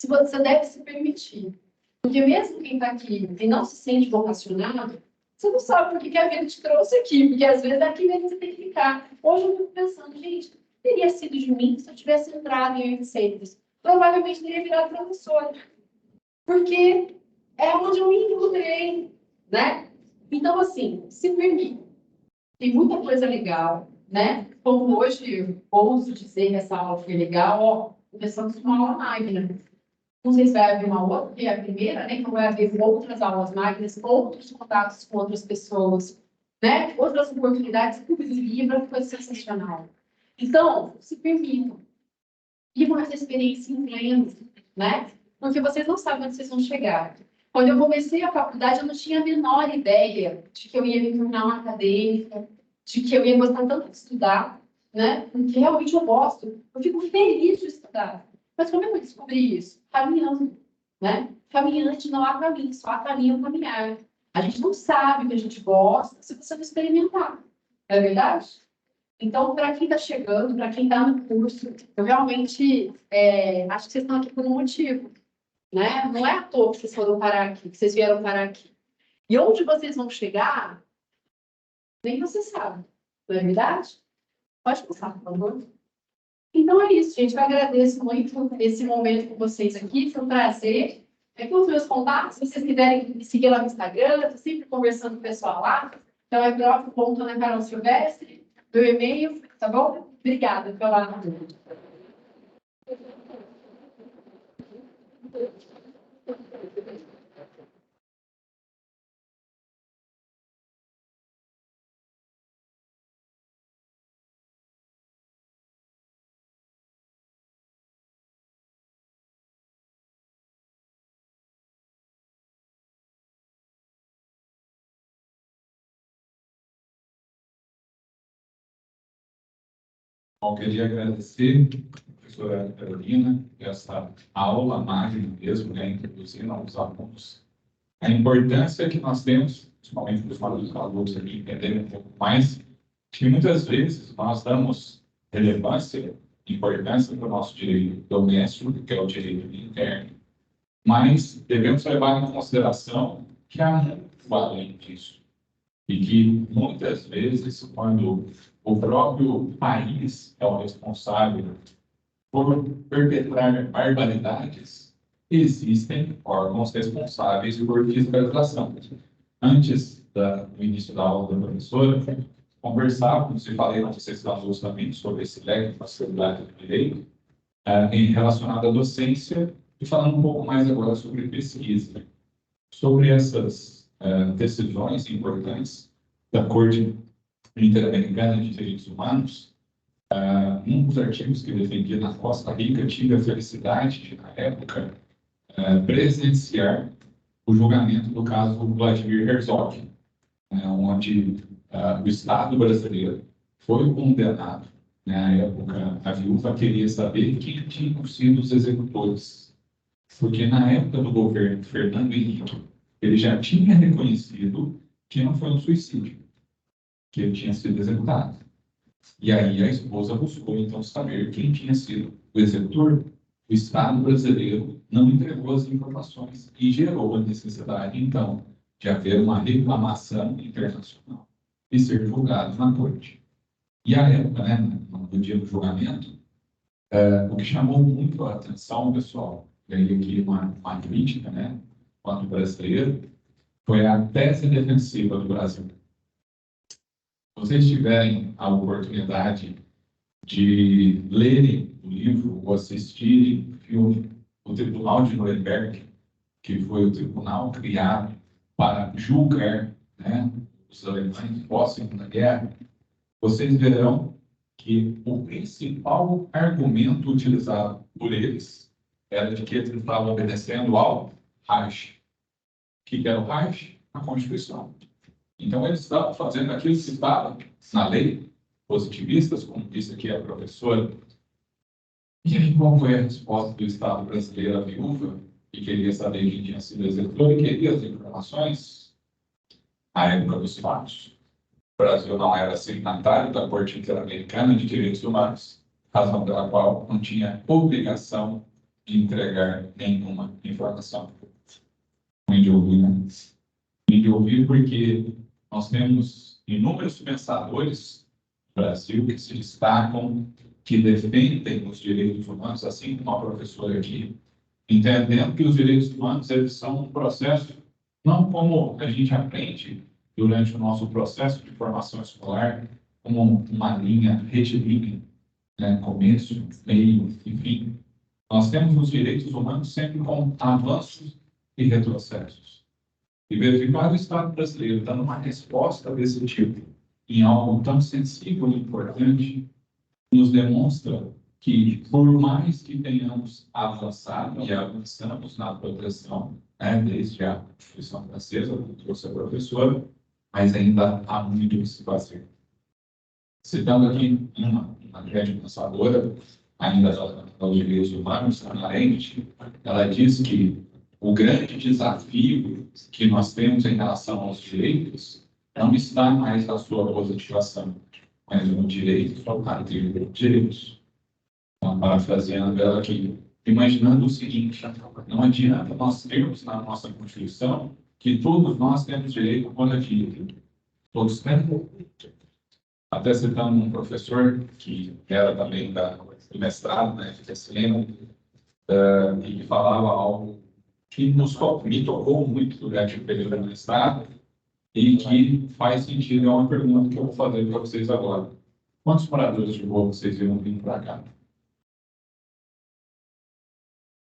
Se você deve se permitir. Porque mesmo quem está aqui e não se sente vocacionado, você não sabe por que a vida te trouxe aqui, porque às vezes é aqui mesmo você tem que ficar. Hoje eu fico pensando, gente, teria sido de mim se eu tivesse entrado em Centros. Provavelmente teria virado professora. Porque é onde eu me encontrei, né? Então, assim, se permite. Tem muita coisa legal, né? Como hoje eu ouso dizer que essa aula foi legal, ó, começamos com uma aula magna. Não sei se vai haver uma outra, porque é a primeira, né? Então vai haver outras aulas magnas, outros contatos com outras pessoas, né? Outras oportunidades, inclusive livro, foi sensacional. Então, se permitam. Vivam essa experiência em pleno, né? Porque vocês não sabem onde vocês vão chegar. Quando eu comecei a faculdade, eu não tinha a menor ideia de que eu ia me tornar uma acadêmica, de que eu ia gostar tanto de estudar, né? Porque realmente eu gosto. Eu fico feliz de estudar. Mas como eu descobri isso? Caminhando, né? Caminhante não há caminho, só há caminho caminhar. A gente não sabe o que a gente gosta se você não experimentar. Não é verdade? Então, para quem está chegando, para quem está no curso, eu realmente acho que vocês estão aqui por um motivo, né? Não é à toa que vocês foram parar aqui, que vocês vieram parar aqui. E onde vocês vão chegar, nem você sabe, não é verdade? Pode passar, por favor. Então é isso, gente. Eu agradeço muito esse momento com vocês aqui, foi um prazer. Com os meus contatos, se vocês quiserem me seguir lá no Instagram, estou sempre conversando com o pessoal lá. Então é prof.anacarolsilvestre, meu e-mail, tá bom? Obrigada pela. Bom, queria agradecer a professora Carolina essa aula magna mesmo, né, introduzindo aos alunos a importância que nós temos, principalmente para os alunos aqui entenderem um pouco mais, que muitas vezes nós damos relevância, importância para o nosso direito doméstico, que é o direito interno, mas devemos levar em consideração que há muito além disso. E que muitas vezes, quando o próprio país é o responsável por perpetrar barbaridades, existem órgãos responsáveis por fiscalização. Antes do início da aula da professora, conversávamos e falei com vocês justamente sobre esse leque de facilidade de direito relacionado à docência e falando um pouco mais agora sobre pesquisa. Sobre essas decisões importantes da Corte Interamericana de Direitos Humanos, um dos artigos que eu defendia na Costa Rica, tive a felicidade de, na época, presenciar o julgamento do caso Vladimir Herzog, onde o Estado brasileiro foi condenado. Na época, a viúva queria saber quem tinham sido os executores, porque na época do governo Fernando Henrique, ele já tinha reconhecido que não foi um suicídio, que ele tinha sido executado. E aí a esposa buscou, então, saber quem tinha sido o executor. O Estado brasileiro não entregou as informações e gerou a necessidade, então, de haver uma reclamação internacional e ser julgado na corte. E à época, né, no dia do julgamento, o que chamou muito a atenção, pessoal, e aí aqui uma crítica, né, quanto brasileiro, foi a tese defensiva do Brasil. Se vocês tiverem a oportunidade de lerem o livro ou assistirem o filme O Tribunal de Nuremberg, que foi o tribunal criado para julgar, né, os alemães pós-Segunda Guerra, vocês verão que o principal argumento utilizado por eles era de que eles estavam obedecendo ao Reich. O que era o Reich? A Constituição. Então, eles estavam fazendo aquilo que estava na lei, positivistas, como disse aqui a professora. E aí, qual foi a resposta do Estado brasileiro à viúva, que queria saber quem tinha sido executor e queria as informações? A época dos fatos. O Brasil não era signatário da Corte Interamericana de Direitos Humanos, razão pela qual não tinha obrigação de entregar nenhuma informação. Ruim de ouvir, né? Ruim de ouvir porque nós temos inúmeros pensadores no Brasil que se destacam, que defendem os direitos humanos, assim como a professora aqui, entendendo que os direitos humanos eles são um processo, não como a gente aprende durante o nosso processo de formação escolar, como uma linha retilínea, né, começo, meio, enfim. Nós temos os direitos humanos sempre com avanços e retrocessos. E verificar o Estado brasileiro dando uma resposta desse tipo em algo tão sensível e importante nos demonstra que, por mais que tenhamos avançado e avançamos na proteção, né, desde a Constituição Francesa, como trouxe a professora, mas ainda há muito que se fazer. Citando aqui uma grande pensadora, ainda dos direitos humanos, Hannah Arendt, ela diz que o grande desafio que nós temos em relação aos direitos não está mais na sua positivação, mas no direito a ter direitos. Então, parafraseando ela aqui, imaginando o seguinte: não adianta nós termos na nossa Constituição que todos nós temos direito à moradia. Todos temos. Até citando um professor que era também do mestrado, né, de TCM, e que falava algo que me tocou muito durante o período do mestrado e que faz sentido, é uma pergunta que eu vou fazer para vocês agora. Quantos moradores de rua vocês viram vir para cá?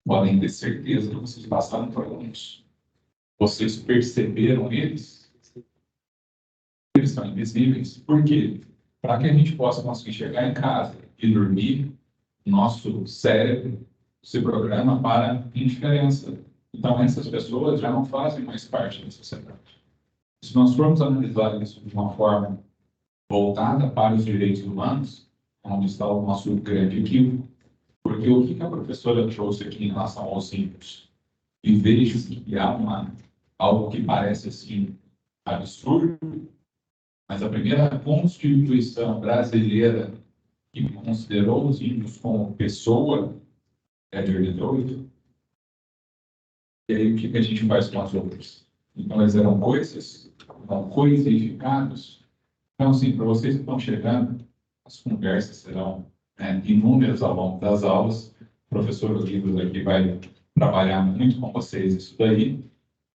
Podem ter certeza que vocês passaram por alguns. Vocês perceberam eles? Eles são invisíveis. Por quê? Para que a gente possa conseguir chegar em casa e dormir, nosso cérebro se programa para indiferença. Então, essas pessoas já não fazem mais parte da sociedade. Se nós formos analisar isso de uma forma voltada para os direitos humanos, onde está o nosso grande equívoco, porque o que a professora trouxe aqui em relação aos símbolos? E vejo que há algo que parece assim absurdo, mas a primeira Constituição brasileira que considerou os índios como pessoa é de 88. E aí o que a gente faz com as outras? Então eles eram coisas, eram coisificados. Então, assim, para vocês que estão chegando, as conversas serão, né, inúmeras ao longo das aulas. O professor Olivos aqui vai trabalhar muito com vocês isso daí.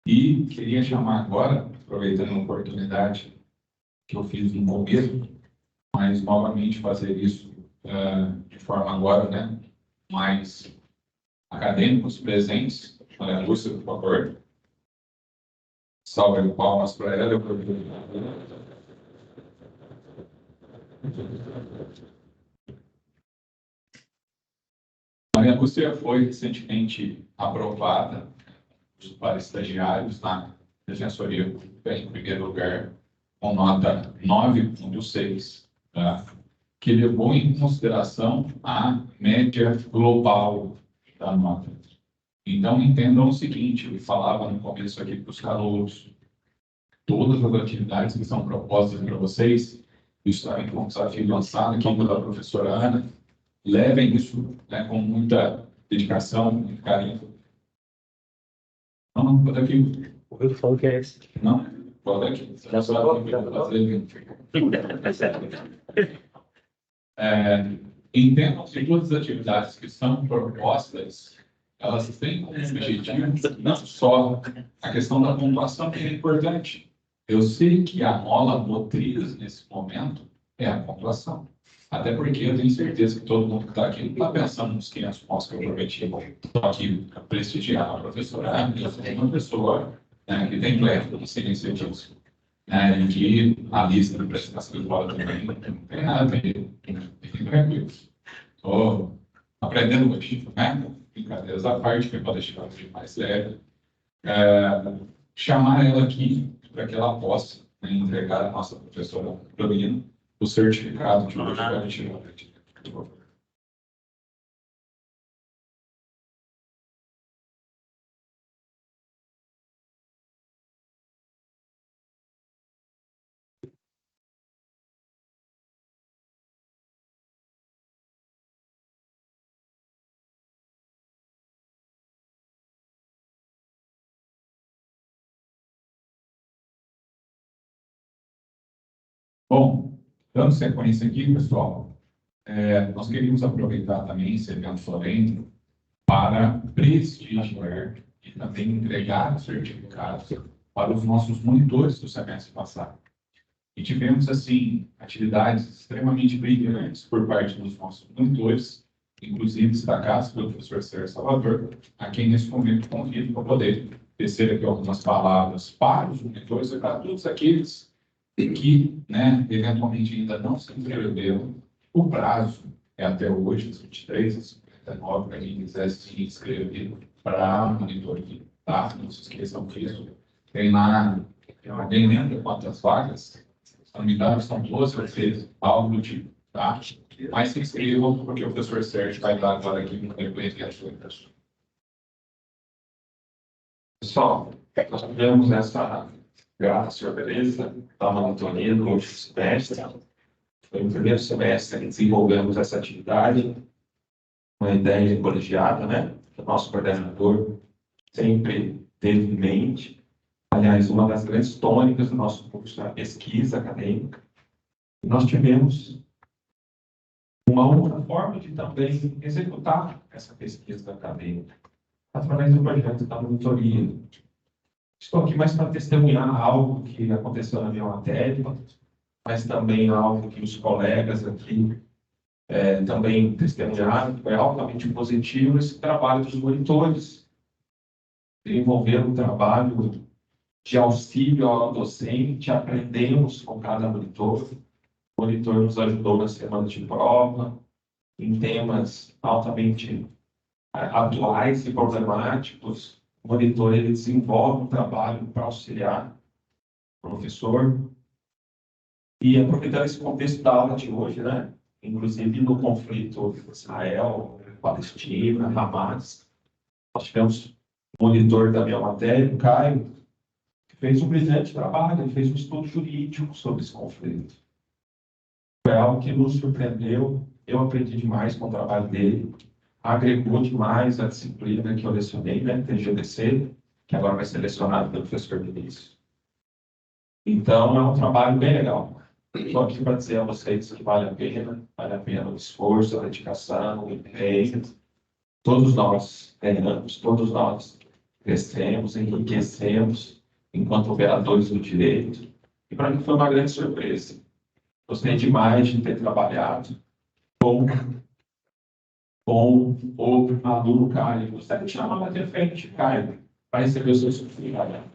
E queria chamar agora, aproveitando a oportunidade que eu fiz no começo, mas novamente fazer isso de forma agora, né, mais acadêmicos presentes. Maria Lúcia, por favor. Salve palmas para ela. Maria Lúcia foi recentemente aprovada para estagiários na Defensoria Pública, em primeiro lugar, com nota 9,6, tá? Que levou em consideração a média global da nota. Então, entendam o seguinte: eu falava no começo aqui para os calouros, todas as atividades que são propostas para vocês, isso também foi um desafio lançado aqui pela professora Ana, levem isso, né, com muita dedicação, muito carinho. Não, pode aqui. O Will falou que é esse. Não, pode aqui. Entendam que todas as atividades que são propostas, elas têm como objetivo não só a questão da pontuação, que é importante. Eu sei que a mola motriz nesse momento é a pontuação. Até porque eu tenho certeza que todo mundo que está aqui não está pensando nos 500 pontos que eu prometi. Estou aqui para prestigiar a professora, eu sou uma pessoa, né, que tem plena consciência disso. E que a lista de prestação de bola também não tem nada a ver. Fiquem tranquilos. Estou aprendendo hoje, né? Brincadeiras à parte, que pode deixar de mais sério. Chamar ela aqui para que ela possa, né, entregar a nossa professora Carolina o certificado que hoje vai tirar. Por favor. Bom, dando sequência aqui, pessoal, nós queríamos aproveitar também esse evento solene para prestigiar e também entregar certificados para os nossos monitores do semestre passado. E tivemos, assim, atividades extremamente brilhantes por parte dos nossos monitores, inclusive destacados pelo professor Sérgio Salvador, a quem nesse momento convido para poder tecer aqui algumas palavras para os monitores e para todos aqueles que, né, eventualmente ainda não se inscreveram. O prazo é até hoje, às 23, às 59, para quem quiser se inscrever para monitor aqui, tá? Não se esqueçam disso. Tem lá, alguém lembra quantas vagas? Se não me engano, são 12 ou 13, algo do tipo, tá? Mas se inscrevam, porque o professor Sérgio vai dar agora aqui no depoimento. Pessoal, nós tivemos essa grata surpresa da monitoria do último semestre. Foi no primeiro semestre que desenvolvemos essa atividade, uma ideia colegiada, né? O nosso coordenador sempre teve em mente. Aliás, uma das grandes tônicas do nosso curso é a pesquisa acadêmica. E nós tivemos uma outra forma de também executar essa pesquisa acadêmica, através do projeto da monitoria. Estou aqui mais para testemunhar algo que aconteceu na minha matéria, mas também algo que os colegas aqui também testemunharam. Foi altamente positivo esse trabalho dos monitores, desenvolver um trabalho de auxílio ao docente, aprendemos com cada monitor. O monitor nos ajudou na semana de prova, em temas altamente atuais e problemáticos. O monitor ele desenvolve um trabalho para auxiliar o professor. E aproveitando esse contexto da aula de hoje, né? Inclusive no conflito Israel, Palestina, Hamas, nós tivemos o monitor da minha matéria, o Caio, que fez um brilhante trabalho, ele fez um estudo jurídico sobre esse conflito. Foi algo que nos surpreendeu, eu aprendi demais com o trabalho dele, agregou demais a disciplina que eu lecionei, né, TGDC, que agora vai ser lecionado pelo professor Vinícius. Então, é um trabalho bem legal. Estou aqui para dizer a vocês que vale a pena o esforço, a dedicação, o empenho. Todos nós ganhamos, todos nós crescemos, enriquecemos enquanto operadores do direito. E para mim foi uma grande surpresa. Gostei demais de ter trabalhado com o aluno Caio. Gostaria de chamar para frente, Caio, para receber o seu certificado.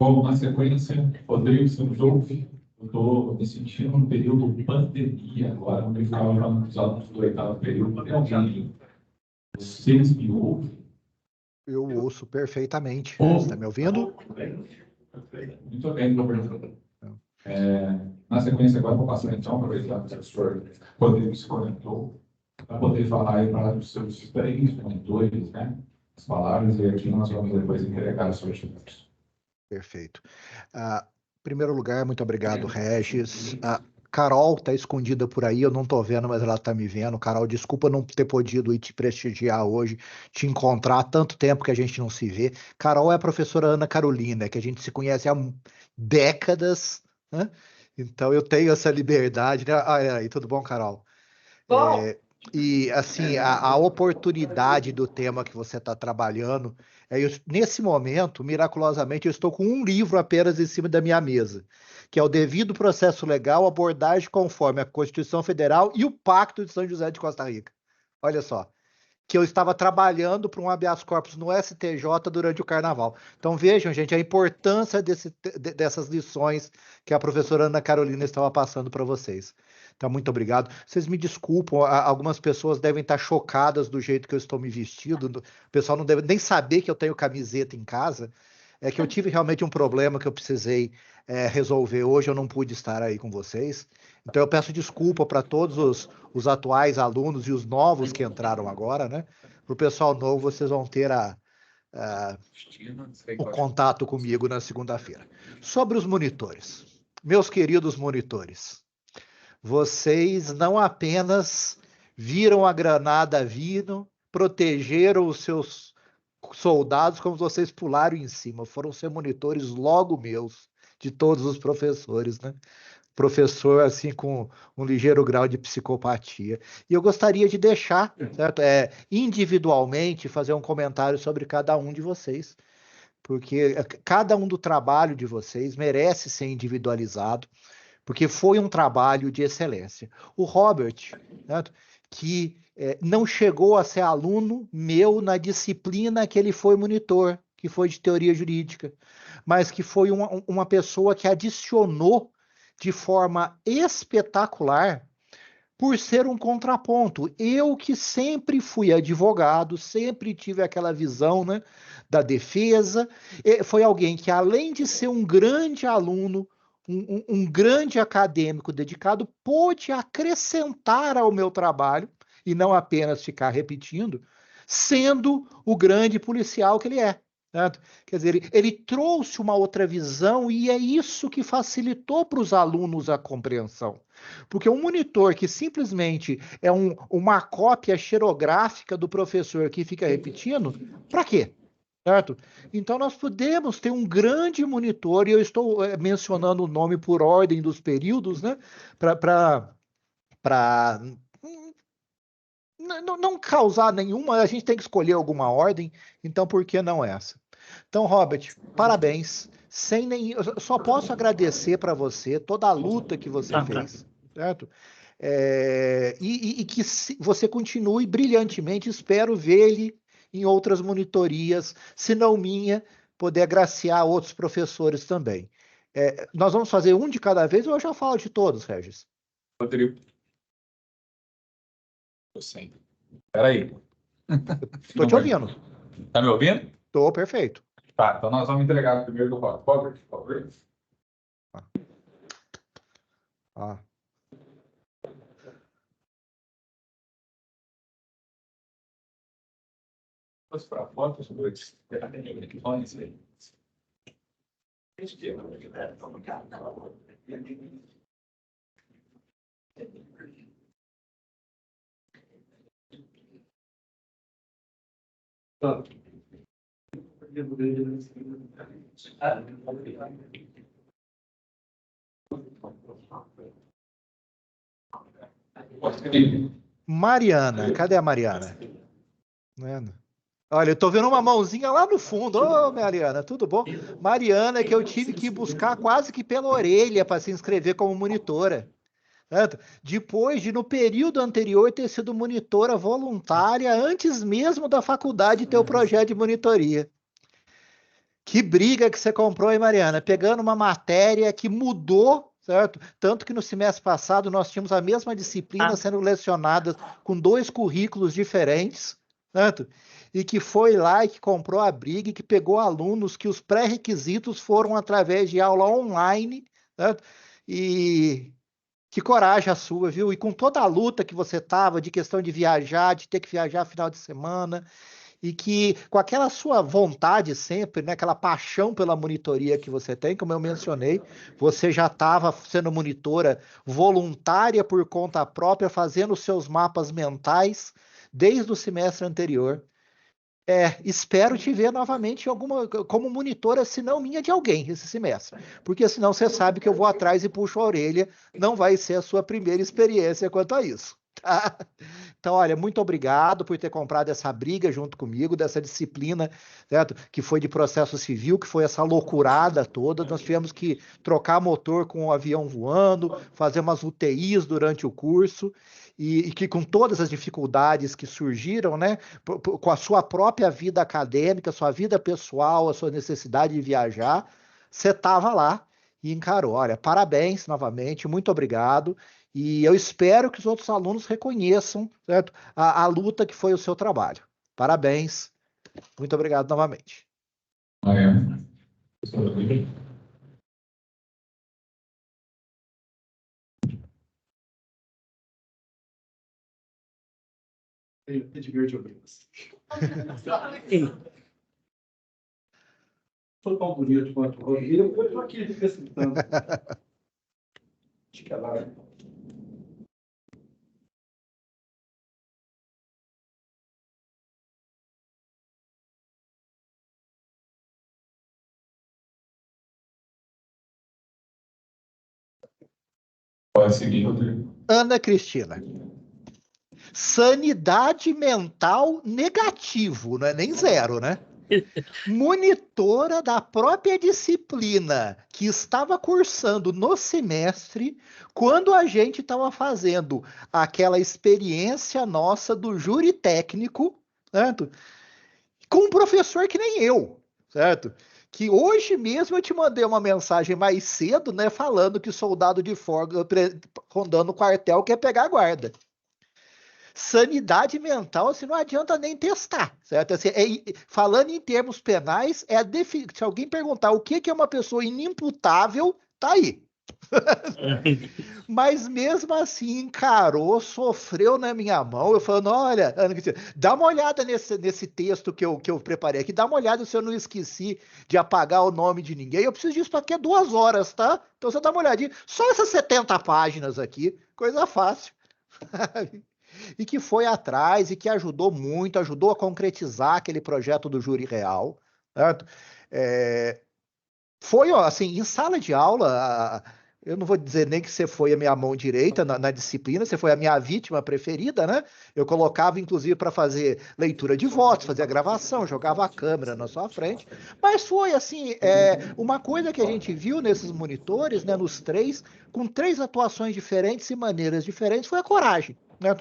Bom, na sequência, Rodrigo, você nos ouve? Eu estou me sentindo num período de pandemia agora, onde eu ficava falando dos alunos do oitavo período. Tem alguém? Vocês me ouvem? Eu ouço perfeitamente. Oh. Você está me ouvindo? Muito bem, professor. Na sequência, agora vou passar então, aproveitar que o professor Rodrigo se conectou, para poder falar aí para os seus três monitores, né? As palavras, e aqui nós vamos depois entregar os certificados. Perfeito. Em primeiro lugar, muito obrigado, Regis. A Carol está escondida por aí, eu não estou vendo, mas ela está me vendo. Carol, desculpa não ter podido ir te prestigiar hoje, te encontrar há tanto tempo que a gente não se vê. Carol é a professora Ana Carolina, que a gente se conhece há décadas, né? Então eu tenho essa liberdade, né? Aí, tudo bom, Carol? Bom. E assim, a oportunidade do tema que você está trabalhando, nesse momento, miraculosamente, eu estou com um livro apenas em cima da minha mesa, que é o Devido Processo Legal, Abordagem conforme a Constituição Federal e o Pacto de São José de Costa Rica. Olha só, que eu estava trabalhando para um habeas corpus no STJ durante o Carnaval. Então vejam, gente, a importância dessas lições que a professora Ana Carolina estava passando para vocês. Então, muito obrigado. Vocês me desculpam, algumas pessoas devem estar chocadas do jeito que eu estou me vestindo. O pessoal não deve nem saber que eu tenho camiseta em casa. É que eu tive realmente um problema que eu precisei resolver hoje, eu não pude estar aí com vocês. Então, eu peço desculpa para todos os atuais alunos e os novos que entraram agora, né? Para o pessoal novo, vocês vão ter o contato comigo na segunda-feira. Sobre os monitores. Meus queridos monitores, vocês não apenas viram a granada vindo, protegeram os seus soldados, como vocês pularam em cima. Foram ser monitores logo meus, de todos os professores, né? Professor, assim, com um ligeiro grau de psicopatia. E eu gostaria de deixar, certo? Individualmente, fazer um comentário sobre cada um de vocês, porque cada um do trabalho de vocês merece ser individualizado, porque foi um trabalho de excelência. O Robert, certo? Que não chegou a ser aluno meu na disciplina que ele foi monitor, que foi de teoria jurídica, mas que foi uma pessoa que adicionou de forma espetacular por ser um contraponto. Eu que sempre fui advogado, sempre tive aquela visão, né, da defesa, foi alguém que, além de ser um grande aluno, um grande acadêmico dedicado, pôde acrescentar ao meu trabalho, e não apenas ficar repetindo, sendo o grande policial que ele é. Certo? Quer dizer, ele trouxe uma outra visão e é isso que facilitou para os alunos a compreensão. Porque um monitor que simplesmente é uma cópia xerográfica do professor que fica repetindo, para quê? Certo? Então, nós podemos ter um grande monitor, e eu estou mencionando o nome por ordem dos períodos, né? Para não causar nenhuma, a gente tem que escolher alguma ordem, então por que não essa? Então, Robert, parabéns. Eu só posso agradecer para você toda a luta que você fez, certo? E que você continue brilhantemente. Espero ver-lhe em outras monitorias, se não minha, poder agraciar outros professores também. Nós vamos fazer um de cada vez ou eu já falo de todos, Regis? Rodrigo. Sim. Peraí. Estou te ouvindo. Tá me ouvindo? Estou perfeito. Tá, então nós vamos entregar primeiro do Robert, por favor. Ah. Vamos para fotos, dois. Mariana, cadê a Mariana? Olha, eu tô vendo uma mãozinha lá no fundo. Ô, Mariana, tudo bom? Mariana, que eu tive que buscar quase que pela orelha para se inscrever como monitora. Certo? Depois de, no período anterior, ter sido monitora voluntária, antes mesmo da faculdade ter o projeto de monitoria. Que briga que você comprou, hein, Mariana? Pegando uma matéria que mudou, certo? Tanto que no semestre passado nós tínhamos a mesma disciplina sendo lecionada com 2 currículos diferentes, certo? E que foi lá e que comprou a briga e que pegou alunos que os pré-requisitos foram através de aula online, certo? E que coragem a sua, viu? E com toda a luta que você tava de questão de viajar, de ter que viajar final de semana, e que com aquela sua vontade sempre, né, aquela paixão pela monitoria que você tem, como eu mencionei, você já estava sendo monitora voluntária por conta própria, fazendo os seus mapas mentais desde o semestre anterior. Espero te ver novamente como monitora, se não minha, de alguém esse semestre. Porque senão você sabe que eu vou atrás e puxo a orelha, não vai ser a sua primeira experiência quanto a isso. Tá? Então, olha, muito obrigado por ter comprado essa briga junto comigo, dessa disciplina, certo? Que foi de processo civil, que foi essa loucurada toda. Nós tivemos que trocar motor com o avião voando, fazer umas UTIs durante o curso, e que com todas as dificuldades que surgiram, né? Com a sua própria vida acadêmica, sua vida pessoal, a sua necessidade de viajar, você estava lá e encarou. Olha, parabéns novamente, muito obrigado. E eu espero que os outros alunos reconheçam, certo? A luta que foi o seu trabalho. Parabéns. Muito obrigado novamente. Mariana. É de verde ouvidos. sou tão bonito quanto o Rodrigo, eu estou aqui pesquisando. Acho que ela... Pode seguir, Rodrigo. Ana Cristina. Sanidade mental negativo, não é nem zero, né? Monitora da própria disciplina que estava cursando no semestre, quando a gente estava fazendo aquela experiência nossa do júri técnico, certo? Com um professor que nem eu, certo? Que hoje mesmo eu te mandei uma mensagem mais cedo, né, falando que soldado de folga rondando o quartel quer pegar a guarda. Sanidade mental, assim, não adianta nem testar, certo? Assim, falando em termos penais, se alguém perguntar o que é uma pessoa inimputável, tá aí. Mas mesmo assim, encarou, sofreu na minha mão. Eu falando, olha, Ana Cristina, dá uma olhada nesse texto que eu preparei aqui, dá uma olhada se eu não esqueci de apagar o nome de ninguém. Eu preciso disso para daqui a 2 horas, tá? Então você dá uma olhadinha. Só essas 70 páginas aqui, coisa fácil. E que foi atrás e que ajudou muito, ajudou a concretizar aquele projeto do júri real, certo? Foi, ó, assim, em sala de aula, eu não vou dizer nem que você foi a minha mão direita na disciplina, você foi a minha vítima preferida, né? Eu colocava, inclusive, para fazer leitura de votos, fazer a gravação, jogava a câmera na sua frente, mas foi, assim, uma coisa que a gente viu nesses monitores, né, nos 3, com 3 atuações diferentes e maneiras diferentes, foi a coragem, né?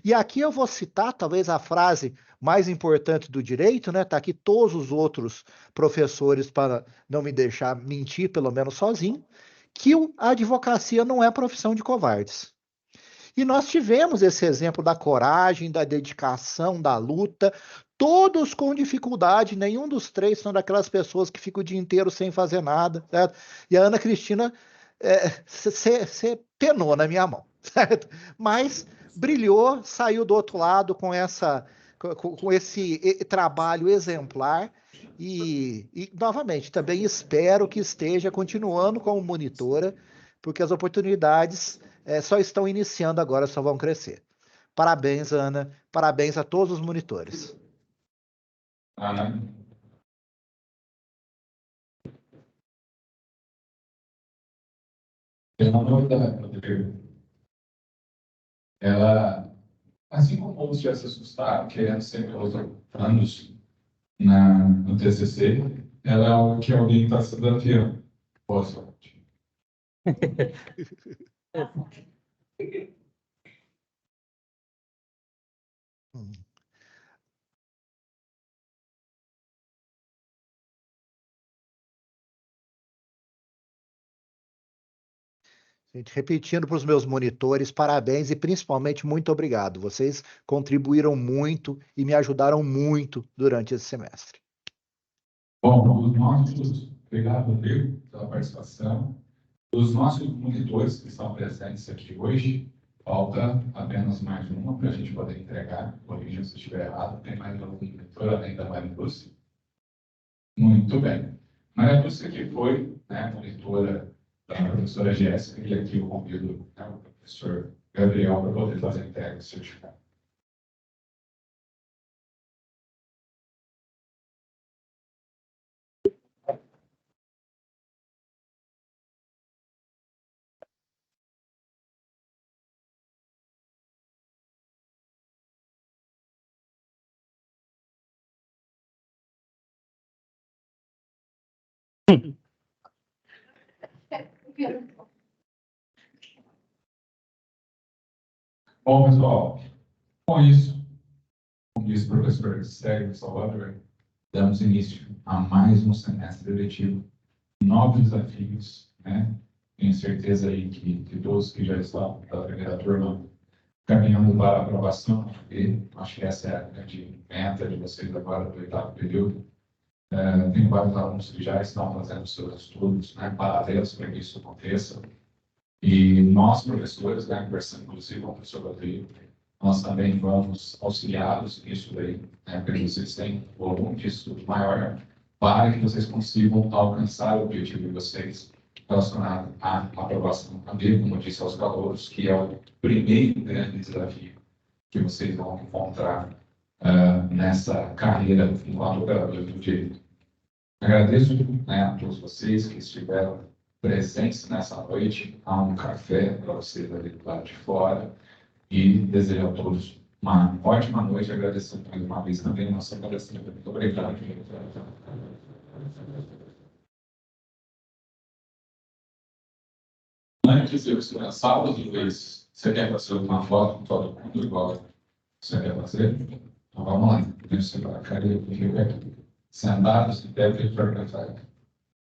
E aqui eu vou citar, talvez, a frase mais importante do direito, né? Tá aqui todos os outros professores para não me deixar mentir, pelo menos sozinho, que a advocacia não é profissão de covardes. E nós tivemos esse exemplo da coragem, da dedicação, da luta, todos com dificuldade, nenhum dos 3 são daquelas pessoas que ficam o dia inteiro sem fazer nada, certo? E a Ana Cristina, você penou na minha mão, certo? Mas brilhou, saiu do outro lado com esse trabalho exemplar e, novamente, também espero que esteja continuando como monitora, porque as oportunidades só estão iniciando agora, só vão crescer. Parabéns, Ana. Parabéns a todos os monitores. Ana. Tem uma novidade, Rodrigo. Ela, assim como outros já se assustaram, querendo ser outros anos no TCC, ela é algo que alguém está se desafiando. Boa sorte. Gente, repetindo para os meus monitores, parabéns e principalmente muito obrigado. Vocês contribuíram muito e me ajudaram muito durante esse semestre. Bom, os nossos, obrigado, Rodrigo, pela participação. Os nossos monitores que estão presentes aqui hoje, falta apenas mais uma para a gente poder entregar. Corrija se estiver errado. Tem mais uma monitora além da Maria Lúcia? Muito bem. Maria Lúcia, que foi, né, monitora da professora Jéssica, e aqui eu convido, né, o professor Gabriel para poder fazer a entrega do certificado. Bom, pessoal, com isso, como disse o professor Sérgio Salvador, damos início a mais um semestre letivo, novos desafios, né? Tenho certeza aí que todos que já estão da primeira turma caminhando para a aprovação, e acho que essa é a grande meta de vocês agora do 8º período. Tem vários alunos que já estão fazendo seus estudos, né, paralelos para que isso aconteça. E nós, professores, né, conversando inclusive com o professor Rodrigo, nós também vamos auxiliá-los nisso daí, né, porque vocês têm um volume de estudo maior para que vocês consigam alcançar o objetivo de vocês relacionado à aprovação também, como eu disse aos calouros, que é o primeiro grande desafio que vocês vão encontrar nessa carreira enquanto operador do direito. Agradeço, né, a todos vocês que estiveram presentes nessa noite. Há um café para vocês ali do lado de fora e desejo a todos uma ótima noite. Agradecendo mais uma vez também a nossa palestrante. Muito obrigado. Antes de eu ensinar Saulo, Luiz, você quer fazer uma foto com todo mundo igual você quer fazer? Então vamos lá. Podemos separar a cara e eu fico aqui. Sentados em pé, para